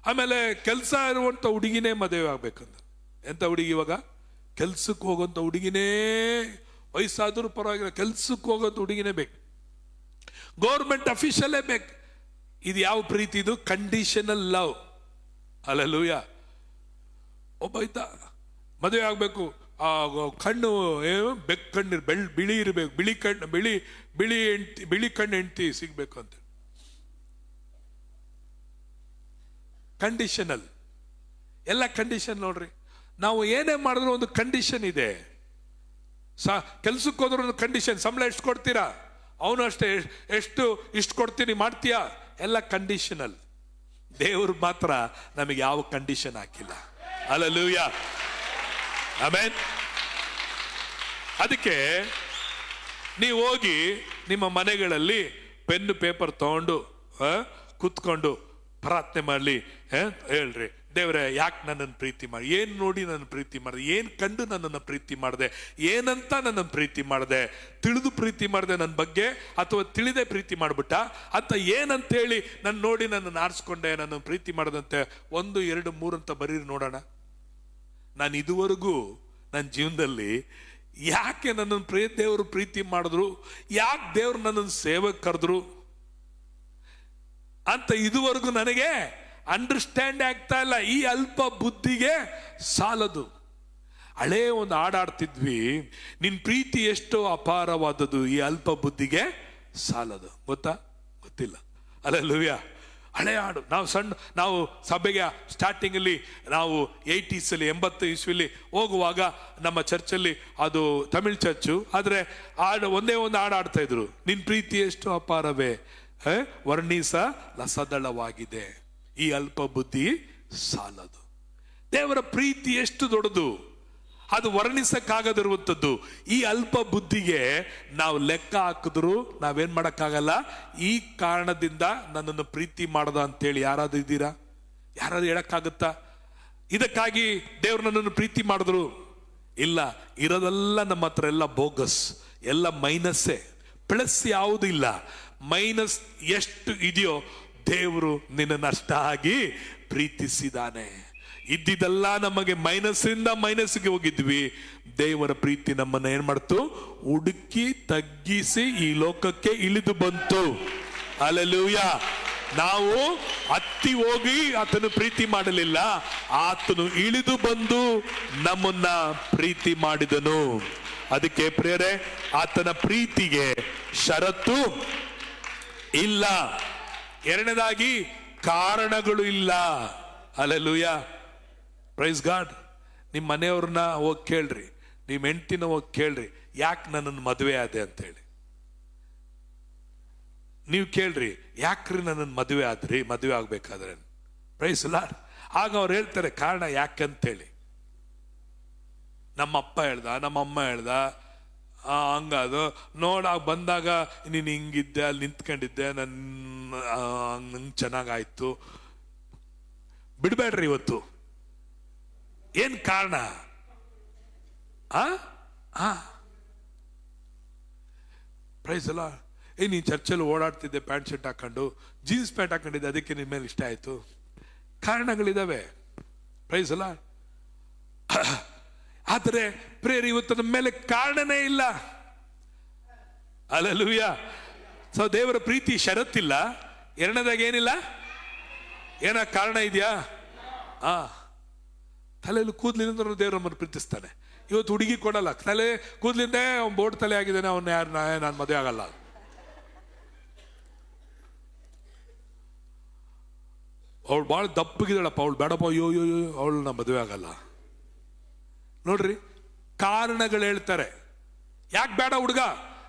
ಆಮೇಲೆ ಕೆಲಸ ಇರುವಂತ ಹುಡುಗಿನೇ ಮದುವೆ ಆಗ್ಬೇಕಂತ. ಎಂತ ಹುಡುಗಿ ಇವಾಗ? ಕೆಲ್ಸಕ್ಕೆ ಹೋಗುವಂತ ಹುಡುಗಿನೇ, ವಯಸ್ಸಾದ್ರೂ ಪರವಾಗಿಲ್ಲ, ಕೆಲ್ಸಕ್ಕೆ ಹೋಗೋಂಥ ಹುಡುಗಿನೇ ಬೇಕು, ಗೌರ್ಮೆಂಟ್ ಅಫಿಷಿಯಲೇ ಬೇಕು. ಇದು ಯಾವ ಪ್ರೀತಿ? ಇದು ಕಂಡೀಷನಲ್ ಲವ್. ಹಲ್ಲೆಲೂಯಾ. ಒಬ್ಬ ಇದ್ದ, ಮದುವೆ ಆಗ್ಬೇಕು, ಆ ಕಣ್ಣು ಬೆಕ್ಕಣ್ಣಿರ್ ಬಿಳಿ ಇರಬೇಕು, ಬಿಳಿ ಕಣ್ಣು ಹೆಂಡತಿ ಸಿಗ್ಬೇಕು ಅಂತ. ಕಂಡೀಷನಲ್, ಎಲ್ಲ ಕಂಡೀಷನ್ ನೋಡ್ರಿ. ನಾವು ಏನೇ ಮಾಡಿದ್ರು ಒಂದು ಕಂಡೀಷನ್ ಇದೆ. ಕೆಲ್ಸಕ್ಕೆ ಹೋದ್ರು ಒಂದು ಕಂಡೀಷನ್, ಸಂಬಳ ಎಷ್ಟು ಕೊಡ್ತೀರಾ? ಅವನು ಅಷ್ಟೇ, ಇಷ್ಟು ಕೊಡ್ತೀನಿ ಮಾಡ್ತೀಯಾ? ಎಲ್ಲ ಕಂಡೀಷನಲ್. ದೇವರು ಮಾತ್ರ ನಮಗೆ ಯಾವ ಕಂಡೀಷನ್ ಹಾಕಿಲ್ಲ. Hallelujah, amen. ಅದಕ್ಕೆ ನೀವು ಹೋಗಿ ನಿಮ್ಮ ಮನೆಗಳಲ್ಲಿ ಪೆನ್ನು ಪೇಪರ್ ತಗೊಂಡು ಕೂತ್ಕೊಂಡು ಪ್ರಾರ್ಥನೆ ಮಾಡಲಿ. ಹೇಳ್ರಿ, ದೇವ್ರೆ ಯಾಕೆ ನನ್ನನ್ನು ಪ್ರೀತಿ ಮಾಡಿ, ಏನ್ ನೋಡಿ ನನ್ನ ಪ್ರೀತಿ ಮಾಡಿದೆ, ಏನ್ ಕಂಡು ನನ್ನನ್ನು ಪ್ರೀತಿ ಮಾಡಿದೆ, ಏನಂತ ನನ್ನನ್ನು ಪ್ರೀತಿ ಮಾಡಿದೆ, ತಿಳಿದು ಪ್ರೀತಿ ಮಾಡಿದೆ ನನ್ನ ಬಗ್ಗೆ ಅಥವಾ ತಿಳಿದೇ ಪ್ರೀತಿ ಮಾಡ್ಬಿಟ್ಟ ಅಂತ ಏನಂತೇಳಿ ನನ್ನ ನೋಡಿ ನನ್ನನ್ನು ಆರಿಸ್ಕೊಂಡೆ, ನನ್ನನ್ನು ಪ್ರೀತಿ ಮಾಡದಂತೆ 1, 2, 3 ಅಂತ ಬರೀರಿ ನೋಡೋಣ. ನಾನು ಇದುವರೆಗೂ ನನ್ನ ಜೀವನದಲ್ಲಿ ಯಾಕೆ ನನ್ನನ್ನು ದೇವರು ಪ್ರೀತಿ ಮಾಡಿದ್ರು, ಯಾಕೆ ದೇವ್ರು ನನ್ನನ್ನು ಸೇವೆಗೆ ಕರೆದ್ರು ಅಂತ ಇದುವರೆಗೂ ನನಗೆ ಅಂಡರ್ಸ್ಟ್ಯಾಂಡ್ ಆಗ್ತಾ ಇಲ್ಲ. ಈ ಅಲ್ಪ ಬುದ್ಧಿಗೆ ಸಾಲದು. ಹಳೇ ಒಂದು ಹಾಡಾಡ್ತಿದ್ವಿ, ನಿನ್ ಪ್ರೀತಿ ಎಷ್ಟೋ ಅಪಾರವಾದದ್ದು, ಈ ಅಲ್ಪ ಬುದ್ಧಿಗೆ ಸಾಲದು. ಗೊತ್ತಾ? ಗೊತ್ತಿಲ್ಲ. ಹಲ್ಲೆಲೂಯಾ. ಹಳೆ ಹಾಡು. ನಾವು ಸಭೆಗೆ ಸ್ಟಾರ್ಟಿಂಗ್ ಅಲ್ಲಿ ನಾವು 80s 80 ಇಸ್ವಿಲಿ ಹೋಗುವಾಗ ನಮ್ಮ ಚರ್ಚಲ್ಲಿ, ಅದು ತಮಿಳ್ ಚರ್ಚು, ಆದ್ರೆ ಒಂದೇ ಒಂದು ಹಾಡು ಆಡ್ತಾ ಇದ್ರು, ನಿನ್ ಪ್ರೀತಿ ಎಷ್ಟು ಅಪಾರವೇ, ವರ್ಣಿಸ ಲಸದಳವಾಗಿದೆ, ಈ ಅಲ್ಪ ಬುದ್ಧಿ ಸಾಲದು. ದೇವರ ಪ್ರೀತಿ ಎಷ್ಟು ದೊಡ್ಡದು, ಅದು ವರ್ಣಿಸಕ್ಕಾಗದಿರುವಂಥದ್ದು. ಈ ಅಲ್ಪ ಬುದ್ಧಿಗೆ ನಾವು ಲೆಕ್ಕ ಹಾಕಿದ್ರು ನಾವೇನ್ ಮಾಡಕ್ಕಾಗಲ್ಲ. ಈ ಕಾರಣದಿಂದ ನನ್ನನ್ನು ಪ್ರೀತಿ ಮಾಡದ ಅಂತೇಳಿ ಯಾರಾದ್ರೂ ಇದ್ದೀರಾ? ಯಾರಾದ್ರೂ ಹೇಳಕ್ಕಾಗುತ್ತಾ? ಇದಕ್ಕಾಗಿ ದೇವ್ರು ನನ್ನನ್ನು ಪ್ರೀತಿ ಮಾಡಿದ್ರು? ಇಲ್ಲ. ಇರೋದೆಲ್ಲ ನಮ್ಮ ಹತ್ರ ಎಲ್ಲ ಬೋಗಸ್, ಎಲ್ಲ ಮೈನಸ್ಸೇ, ಪ್ಲಸ್ ಯಾವುದೂ ಇಲ್ಲ. ಮೈನಸ್ ಎಷ್ಟು ಇದೆಯೋ ದೇವರು ನಿನ್ನನ್ನು ಅಷ್ಟಾಗಿ ಪ್ರೀತಿಸಿದಾನೆ. ಇದ್ದಿದ್ದೆಲ್ಲ ನಮಗೆ ಮೈನಸ್ಸಿಂದ ಮೈನಸ್ಗೆ ಹೋಗಿದ್ವಿ. ದೇವರ ಪ್ರೀತಿ ನಮ್ಮನ್ನ ಏನ್ ಮಾಡ್ತು? ಹುಡುಕಿ ತಗ್ಗಿಸಿ ಈ ಲೋಕಕ್ಕೆ ಇಳಿದು ಬಂತು. ಹಲ್ಲೆಲೂಯಾ. ನಾವು ಹತ್ತಿ ಹೋಗಿ ಆತನು ಪ್ರೀತಿ ಮಾಡಲಿಲ್ಲ, ಆತನು ಇಳಿದು ಬಂದು ನಮ್ಮನ್ನ ಪ್ರೀತಿ ಮಾಡಿದನು. ಅದಕ್ಕೆ ಪ್ರಿಯರೇ, ಆತನ ಪ್ರೀತಿಗೆ ಷರತ್ತು ಇಲ್ಲ. ಎರಡನೇದಾಗಿ ಕಾರಣಗಳು ಇಲ್ಲ. Hallelujah, praise God. ನಿಮ್ಮ ಮನೆಯವ್ರನ್ನ ಹೋಗಿ ಕೇಳ್ರಿ, ನಿಮ್ಮ ಹೆಂಡತಿನ ಹೋಗಿ ಕೇಳ್ರಿ, ಯಾಕೆ ನನ್ನನ್ನು ಮದುವೆ ಆದೆ ಅಂತೇಳಿ. ನೀವು ಕೇಳ್ರಿ, ಯಾಕ್ರಿ ನನ್ನನ್ನು ಮದುವೆ ಆದ್ರಿ, ಮದುವೆ ಆಗ್ಬೇಕಾದ್ರೆ ಪ್ರೈಸ್ ಲಾರ್ಡ್. ಆಗ ಅವ್ರು ಹೇಳ್ತಾರೆ ಕಾರಣ ಯಾಕಂತೇಳಿ. ನಮ್ಮ ಅಪ್ಪ ಹೇಳ್ದ, ನಮ್ಮ ಅಮ್ಮ ಹೇಳ್ದ, ಹಂಗದು ನೋಡಾಗ ಬಂದಾಗ ನೀನು ಹಿಂಗಿದ್ದೆ, ಅಲ್ಲಿ ನಿಂತ್ಕೊಂಡಿದ್ದೆ, ನಂಗೆ ಚೆನ್ನಾಗಾಯ್ತು. ಬಿಡ್ಬೇಡ್ರಿ ಇವತ್ತು. ಏನ್ ಕಾರಣ? ಪ್ರೈಸ್ ಅಲ್ಲ. ನೀನ್ ಚರ್ಚಲ್ಲಿ ಓಡಾಡ್ತಿದ್ದೆ ಪ್ಯಾಂಟ್ ಶರ್ಟ್ ಹಾಕೊಂಡು, ಜೀನ್ಸ್ ಪ್ಯಾಂಟ್ ಹಾಕೊಂಡಿದ್ದೆ, ಅದಕ್ಕೆ ನಿನ್ ಮೇಲೆ ಇಷ್ಟ ಆಯ್ತು. ಕಾರಣಗಳಿದಾವೆ. ಪ್ರೈಸ್ ಅಲ್ಲ. ಆದರೆ ಪ್ರೇಯರ್ ಇವತ್ತು ನಮ್ಮ ಮೇಲೆ ಕಾರಣನೇ ಇಲ್ಲ. ಹಲ್ಲೆಲೂಯಾ. ಸೊ ದೇವರ ಪ್ರೀತಿ ಷರತ್ತಿಲ್ಲ. ಎರಡನೇದಾಗ ಏನಿಲ್ಲ, ಏನ ಕಾರಣ ಇದೆಯಾ? ತಲೆಯಲ್ಲಿ ಕೂದಲಿನಿಂದ ದೇವರು ನಮ್ಮನ್ನು ಪ್ರೀತಿಸ್ತಾನೆ. ಇವತ್ತು ಹುಡುಗಿ ಕೊಡಲ್ಲ, ತಲೆ ಕೂದಲಿಂದ ಅವ್ನು ಬೋರ್ಡ್ ತಲೆ ಆಗಿದ್ದಾನೆ, ಅವನ್ನ ಯಾರು ನಾನು ಮದುವೆ ಆಗಲ್ಲ. ಅವಳು ಭಾಳ ದಪ್ಪಗಿದ್ದಾಳಪ್ಪ, ಅವಳು ಬೇಡಪ್ಪ, ಅಯ್ಯೋ ಅವಳು ನಾ ಮದುವೆ ಆಗಲ್ಲ. ನೋಡ್ರಿ, ಕಾರಣಗಳು ಹೇಳ್ತಾರೆ. ಯಾಕೆ ಬೇಡ ಹುಡುಗ?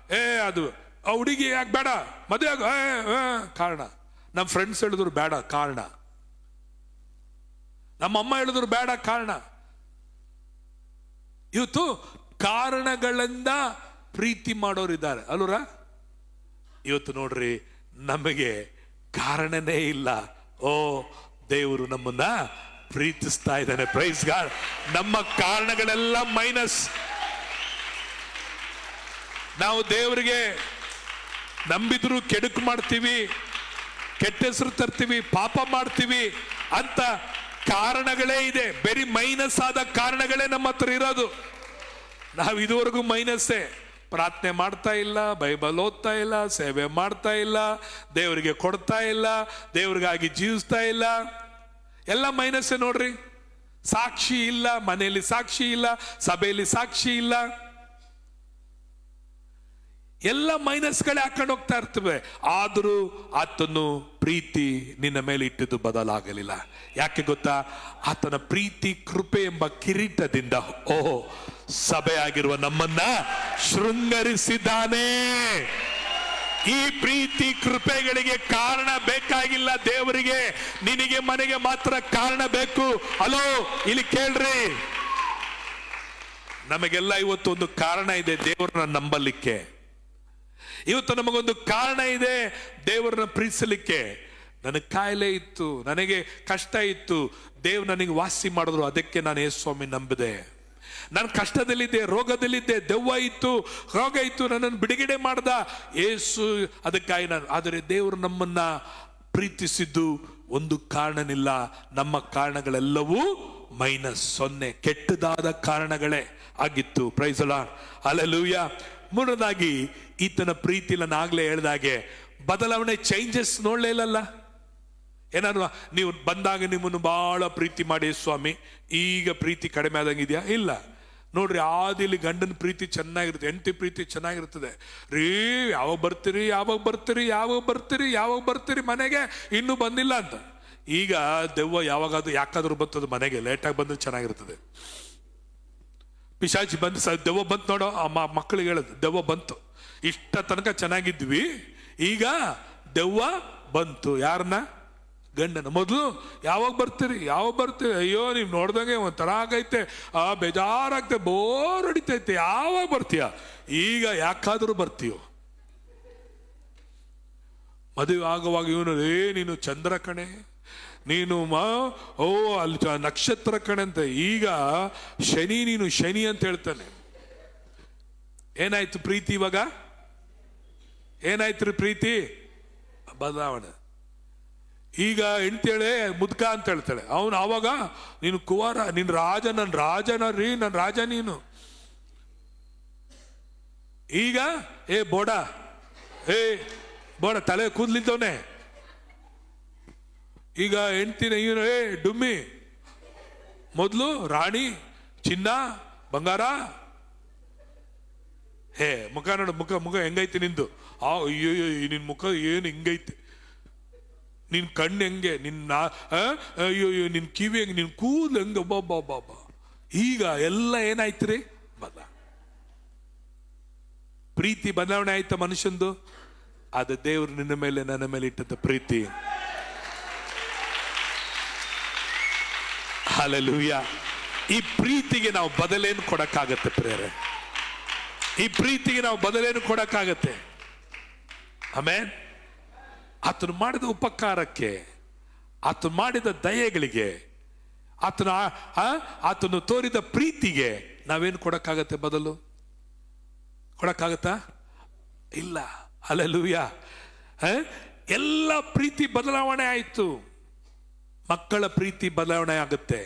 ಅದು ಆ ಹುಡುಗಿ ಯಾಕೆ ಬೇಡ ಮದುವೆ ಆಗ? ಕಾರಣ. ನಮ್ಮ ಫ್ರೆಂಡ್ಸ್ ಹೇಳಿದ್ರು ಬೇಡ, ಕಾರಣ. ನಮ್ಮ ಅಮ್ಮ ಹೇಳಿದ್ರು ಬೇಡ, ಕಾರಣ. ಇವತ್ತು ಕಾರಣಗಳಿಂದ ಪ್ರೀತಿ ಮಾಡೋರಿದ್ದಾರೆ ಅಲ್ವರ. ಇವತ್ತು ನೋಡ್ರಿ, ನಮಗೆ ಕಾರಣನೇ ಇಲ್ಲ. ಓ, ದೇವರು ನಮ್ಮನ್ನ ಪ್ರೀತಿಸ್ತಾ ಇದ್ದಾನೆ. Praise God. ನಮ್ಮ ಕಾರಣಗಳೆಲ್ಲ ಮೈನಸ್. ನಾವು ದೇವರಿಗೆ ನಂಬಿದ್ರು ಕೆಡುಕು ಮಾಡ್ತೀವಿ, ಕೆಟ್ಟ ಹೆಸರು ತರ್ತೀವಿ, ಪಾಪ ಮಾಡ್ತೀವಿ ಅಂತ ಕಾರಣಗಳೇ ಇದೆ. ಬರೀ ಮೈನಸ್ ಆದ ಕಾರಣಗಳೇ ನಮ್ಮ ಹತ್ರ ಇರೋದು. ನಾವು ಇದುವರೆಗೂ ಮೈನಸ್ಸೇ. ಪ್ರಾರ್ಥನೆ ಮಾಡ್ತಾ ಇಲ್ಲ, ಬೈಬಲ್ ಓದ್ತಾ ಇಲ್ಲ, ಸೇವೆ ಮಾಡ್ತಾ ಇಲ್ಲ, ದೇವರಿಗೆ ಕೊಡ್ತಾ ಇಲ್ಲ, ದೇವ್ರಿಗಾಗಿ ಜೀವಿಸ್ತಾ ಇಲ್ಲ, ಎಲ್ಲ ಮೈನಸ್ಸೇ ನೋಡ್ರಿ. ಸಾಕ್ಷಿ ಇಲ್ಲ, ಮನೆಯಲ್ಲಿ ಸಾಕ್ಷಿ ಇಲ್ಲ, ಸಭೆಯಲ್ಲಿ ಸಾಕ್ಷಿ ಇಲ್ಲ, ಎಲ್ಲ ಮೈನಸ್ಗಳೇ ಹಾಕೊಂಡು ಹೋಗ್ತಾ ಇರ್ತವೆ. ಆದರೂ ಆತನು ಪ್ರೀತಿ ನಿನ್ನ ಮೇಲೆ ಇಟ್ಟಿದ್ದು ಬದಲಾಗಲಿಲ್ಲ. ಯಾಕೆ ಗೊತ್ತಾ? ಆತನ ಪ್ರೀತಿ ಕೃಪೆ ಎಂಬ ಕಿರೀಟದಿಂದ ಸಭೆ ಆಗಿರುವ ನಮ್ಮನ್ನ ಶೃಂಗರಿಸಿದ್ದಾನೆ. ಈ ಪ್ರೀತಿ ಕೃಪೆಗಳಿಗೆ ಕಾರಣ ಬೇಕಾಗಿಲ್ಲ ದೇವರಿಗೆ. ನಿನಗೆ ಮನೆಗೆ ಮಾತ್ರ ಕಾರಣ ಬೇಕು. ಅಲೋ, ಇಲ್ಲಿ ಕೇಳ್ರಿ, ನಮಗೆಲ್ಲ ಇವತ್ತು ಒಂದು ಕಾರಣ ಇದೆ ದೇವರನ್ನ ನಂಬಲಿಕ್ಕೆ. ಇವತ್ತು ನಮಗೊಂದು ಕಾರಣ ಇದೆ ದೇವರನ್ನ ಪ್ರೀತಿಸಲಿಕ್ಕೆ. ನನಗೆ ಕಾಯಿಲೆ ಇತ್ತು, ನನಗೆ ಕಷ್ಟ ಇತ್ತು, ದೇವ್ರು ನನಗೆ ವಾಸಿ ಮಾಡಿದ್ರು, ಅದಕ್ಕೆ ನಾನು ಯೇಸು ಸ್ವಾಮಿ ನಂಬಿದೆ. ನಾನು ಕಷ್ಟದಲ್ಲಿದ್ದೆ, ರೋಗದಲ್ಲಿದ್ದೆ, ದೆವ್ವ ಇತ್ತು, ರೋಗ ಇತ್ತು, ನನ್ನನ್ನು ಬಿಡುಗಡೆ ಮಾಡ್ದ ಯೇಸು, ಅದಕ್ಕಾಗಿ ನಾನು. ಆದರೆ ದೇವರು ನಮ್ಮನ್ನ ಪ್ರೀತಿಸಿದ್ದು ಒಂದು ಕಾರಣನಿಲ್ಲ. ನಮ್ಮ ಕಾರಣಗಳೆಲ್ಲವೂ ಮೈನಸ್, 0, ಕೆಟ್ಟದಾದ ಕಾರಣಗಳೇ ಆಗಿತ್ತು. Praise the lord. ಹಲ್ಲೆಲೂಯಾ. ಮೂರನೇದಾಗಿ, ಈತನ ಪ್ರೀತಿ ನಾನು ಆಗ್ಲೇ ಹೇಳ್ದಾಗೆ ಬದಲಾವಣೆ, ಚೇಂಜಸ್ ನೋಡ್ಲೇ ಇಲ್ಲಲ್ಲ. ಏನಾದ್ರು ನೀವು ಬಂದಾಗ ನಿಮ್ಮನ್ನು ಬಹಳ ಪ್ರೀತಿ ಮಾಡಿ ಸ್ವಾಮಿ, ಈಗ ಪ್ರೀತಿ ಕಡಿಮೆ ಆದಂಗಿದೆಯಾ? ಇಲ್ಲ. ನೋಡ್ರಿ, ಆದಿಲಿ ಗಂಡನ ಪ್ರೀತಿ ಚೆನ್ನಾಗಿರುತ್ತೆ, ಹೆಂಡತಿ ಪ್ರೀತಿ ಚೆನ್ನಾಗಿರ್ತದೆ. ರೀ, ಯಾವಾಗ ಬರ್ತೀರಿ, ಯಾವಾಗ ಬರ್ತೀರಿ, ಯಾವಾಗ ಬರ್ತೀರಿ, ಯಾವಾಗ ಬರ್ತೀರಿ ಮನೆಗೆ, ಇನ್ನೂ ಬಂದಿಲ್ಲ ಅಂತ. ಈಗ ದೆವ್ವ ಯಾವಾಗಾದ್ರೂ ಯಾಕಾದ್ರೂ ಬರ್ತದೆ ಮನೆಗೆ, ಲೇಟಾಗಿ ಬಂದ್ರೆ ಚೆನ್ನಾಗಿರ್ತದೆ. ಪಿಶಾಚಿ ಬಂದು ದೆವ್ವ ಬಂತು ನೋಡೋ, ಮಕ್ಕಳಿಗೆ ಹೇಳೋದು ದೆವ್ವ ಬಂತು, ಇಷ್ಟ ತನಕ ಚೆನ್ನಾಗಿದ್ವಿ, ಈಗ ದೆವ್ವ ಬಂತು. ಯಾರನ್ನ? ಗಂಡನ. ಮೊದಲು ಯಾವಾಗ ಬರ್ತೀರಿ, ಯಾವಾಗ ಬರ್ತೀರಿ, ಅಯ್ಯೋ ನೀವು ನೋಡ್ದಂಗೆ ಒಂಥರ ಆಗೈತೆ, ಬೇಜಾರಾಗ್ತದೆ, ಬೋರ್ ಹೊಡಿತೈತೆ, ಯಾವಾಗ ಬರ್ತೀಯ? ಈಗ ಯಾಕಾದ್ರೂ ಬರ್ತೀಯೋ. ಮದುವೆ ಆಗುವಾಗ ಇವನು, ನೀನು ಚಂದ್ರ ಕಣೆ, ನೀನು ಅಲ್ಲಿ ನಕ್ಷತ್ರ ಕಣೆ ಅಂತ. ಈಗ ಶನಿ, ನೀನು ಶನಿ ಅಂತ ಹೇಳ್ತಾನೆ. ಏನಾಯ್ತು ಪ್ರೀತಿ? ಇವಾಗ ಏನಾಯ್ತು ರೀ ಪ್ರೀತಿ? ಬದಲಾವಣೆ. ಈಗ ಹೆಂಡ್ತೇಳೆ ಮುದ್ಕ ಅಂತ ಹೇಳ್ತಾಳೆ, ಅವನು ಆವಾಗ ನೀನು ಕುವಾರ, ನಿನ್ ರಾಜ, ನನ್ನ ರಾಜನ ರೀ, ನನ್ನ ರಾಜ ನೀನು. ಈಗ ಬೋಡ, ಬೋಡ, ತಲೆ ಕೂದ್ಲಿದ್ದವನೆ. ಈಗ ಹೆಂಡ್ತಿನ ಇವನು ಡುಮ್ಮಿ. ಮೊದಲು ರಾಣಿ, ಚಿನ್ನ, ಬಂಗಾರ. ಮುಖ ನೋಡು, ಮುಖ ಹೆಂಗೈತಿ ನಿಂದು? ಅಯ್ಯೋ, ನಿನ್ ಮುಖ ಏನು ಹಿಂಗೈತೆ, ನಿನ್ ಕಣ್ಣು ಹೆಂಗೆ, ಅಯ್ಯೋ ನಿನ್ ಕಿವಿ ಹೆಂಗೆ, ನಿನ್ ಕೂದಲು ಹೆಂಗ, ಬಾಬಾ. ಈಗ ಎಲ್ಲ ಏನಾಯ್ತು ರೀ? ಪ್ರೀತಿ ಬದಲಾವಣೆ ಆಯ್ತಾ ಮನುಷ್ಯಂದು? ಅದು ದೇವರು ನಿನ್ನ ಮೇಲೆ ನನ್ನ ಮೇಲೆ ಇಟ್ಟಂತ ಪ್ರೀತಿ. ಹಲ್ಲೆಲೂಯಾ. ಈ ಪ್ರೀತಿಗೆ ನಾವು ಬದಲೇನು ಕೊಡಕ್ಕಾಗತ್ತೆ ಪ್ರೇರೆ? ಈ ಪ್ರೀತಿಗೆ ನಾವು ಬದಲೇನು ಕೊಡಕ್ಕಾಗತ್ತೆ? ಆಮೇನ್. ಆತನು ಮಾಡಿದ ಉಪಕಾರಕ್ಕೆ, ಆತನು ಮಾಡಿದ ದಯೆಗಳಿಗೆ, ಆತನು ತೋರಿದ ಪ್ರೀತಿಗೆ ನಾವೇನು ಕೊಡಕ್ಕಾಗತ್ತೆ? ಬದಲು ಕೊಡಕ್ಕಾಗತ್ತಾ? ಇಲ್ಲ. ಹಲ್ಲೆಲೂಯಾ. ಎಲ್ಲ ಪ್ರೀತಿ ಬದಲಾವಣೆ ಆಯ್ತು. ಮಕ್ಕಳ ಪ್ರೀತಿ ಬದಲಾವಣೆ ಆಗುತ್ತೆ,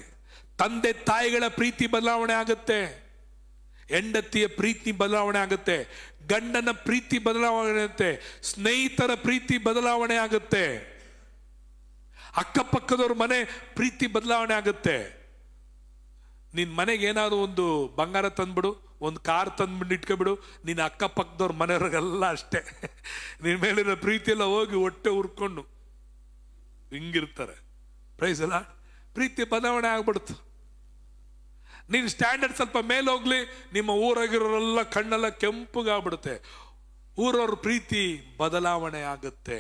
ತಂದೆ ತಾಯಿಗಳ ಪ್ರೀತಿ ಬದಲಾವಣೆ ಆಗುತ್ತೆ, ಹೆಂಡತಿಯ ಪ್ರೀತಿ ಬದಲಾವಣೆ ಆಗುತ್ತೆ, ಗಂಡನ ಪ್ರೀತಿ ಬದಲಾವಣೆ ಆಗುತ್ತೆ, ಸ್ನೇಹಿತರ ಪ್ರೀತಿ ಬದಲಾವಣೆ ಆಗುತ್ತೆ, ಅಕ್ಕಪಕ್ಕದವ್ರ ಮನೆ ಪ್ರೀತಿ ಬದಲಾವಣೆ ಆಗುತ್ತೆ. ನಿನ್ ಮನೆಗೆ ಏನಾದ್ರು ಒಂದು ಬಂಗಾರ ತಂದ್ಬಿಡು, ಒಂದು ಕಾರ್ ತಂದ್ಬಿಟ್ಟು ಇಟ್ಕೊಬಿಡು, ನಿನ್ನ ಅಕ್ಕಪಕ್ಕದವ್ರ ಮನೆಯವ್ರಿಗೆಲ್ಲ ಅಷ್ಟೇ ನಿನ್ ಮೇಲಿರೋ ಪ್ರೀತಿ ಎಲ್ಲ ಹೋಗಿ ಹೊಟ್ಟೆ ಉರ್ಕೊಂಡು ಹಿಂಗಿರ್ತಾರೆ. ಪ್ರೈಸ್ ಅಲ್ಲ, ಪ್ರೀತಿ ಬದಲಾವಣೆ ಆಗ್ಬಿಡ್ತು. ನೀನು ಸ್ಟ್ಯಾಂಡರ್ಡ್ ಸ್ವಲ್ಪ ಮೇಲೆ ಹೋಗ್ಲಿ, ನಿಮ್ಮ ಊರಾಗಿರೋರೆಲ್ಲ ಕಣ್ಣೆಲ್ಲ ಕೆಂಪುಗಾಗ್ಬಿಡುತ್ತೆ. ಊರವ್ರ ಪ್ರೀತಿ ಬದಲಾವಣೆ ಆಗುತ್ತೆ.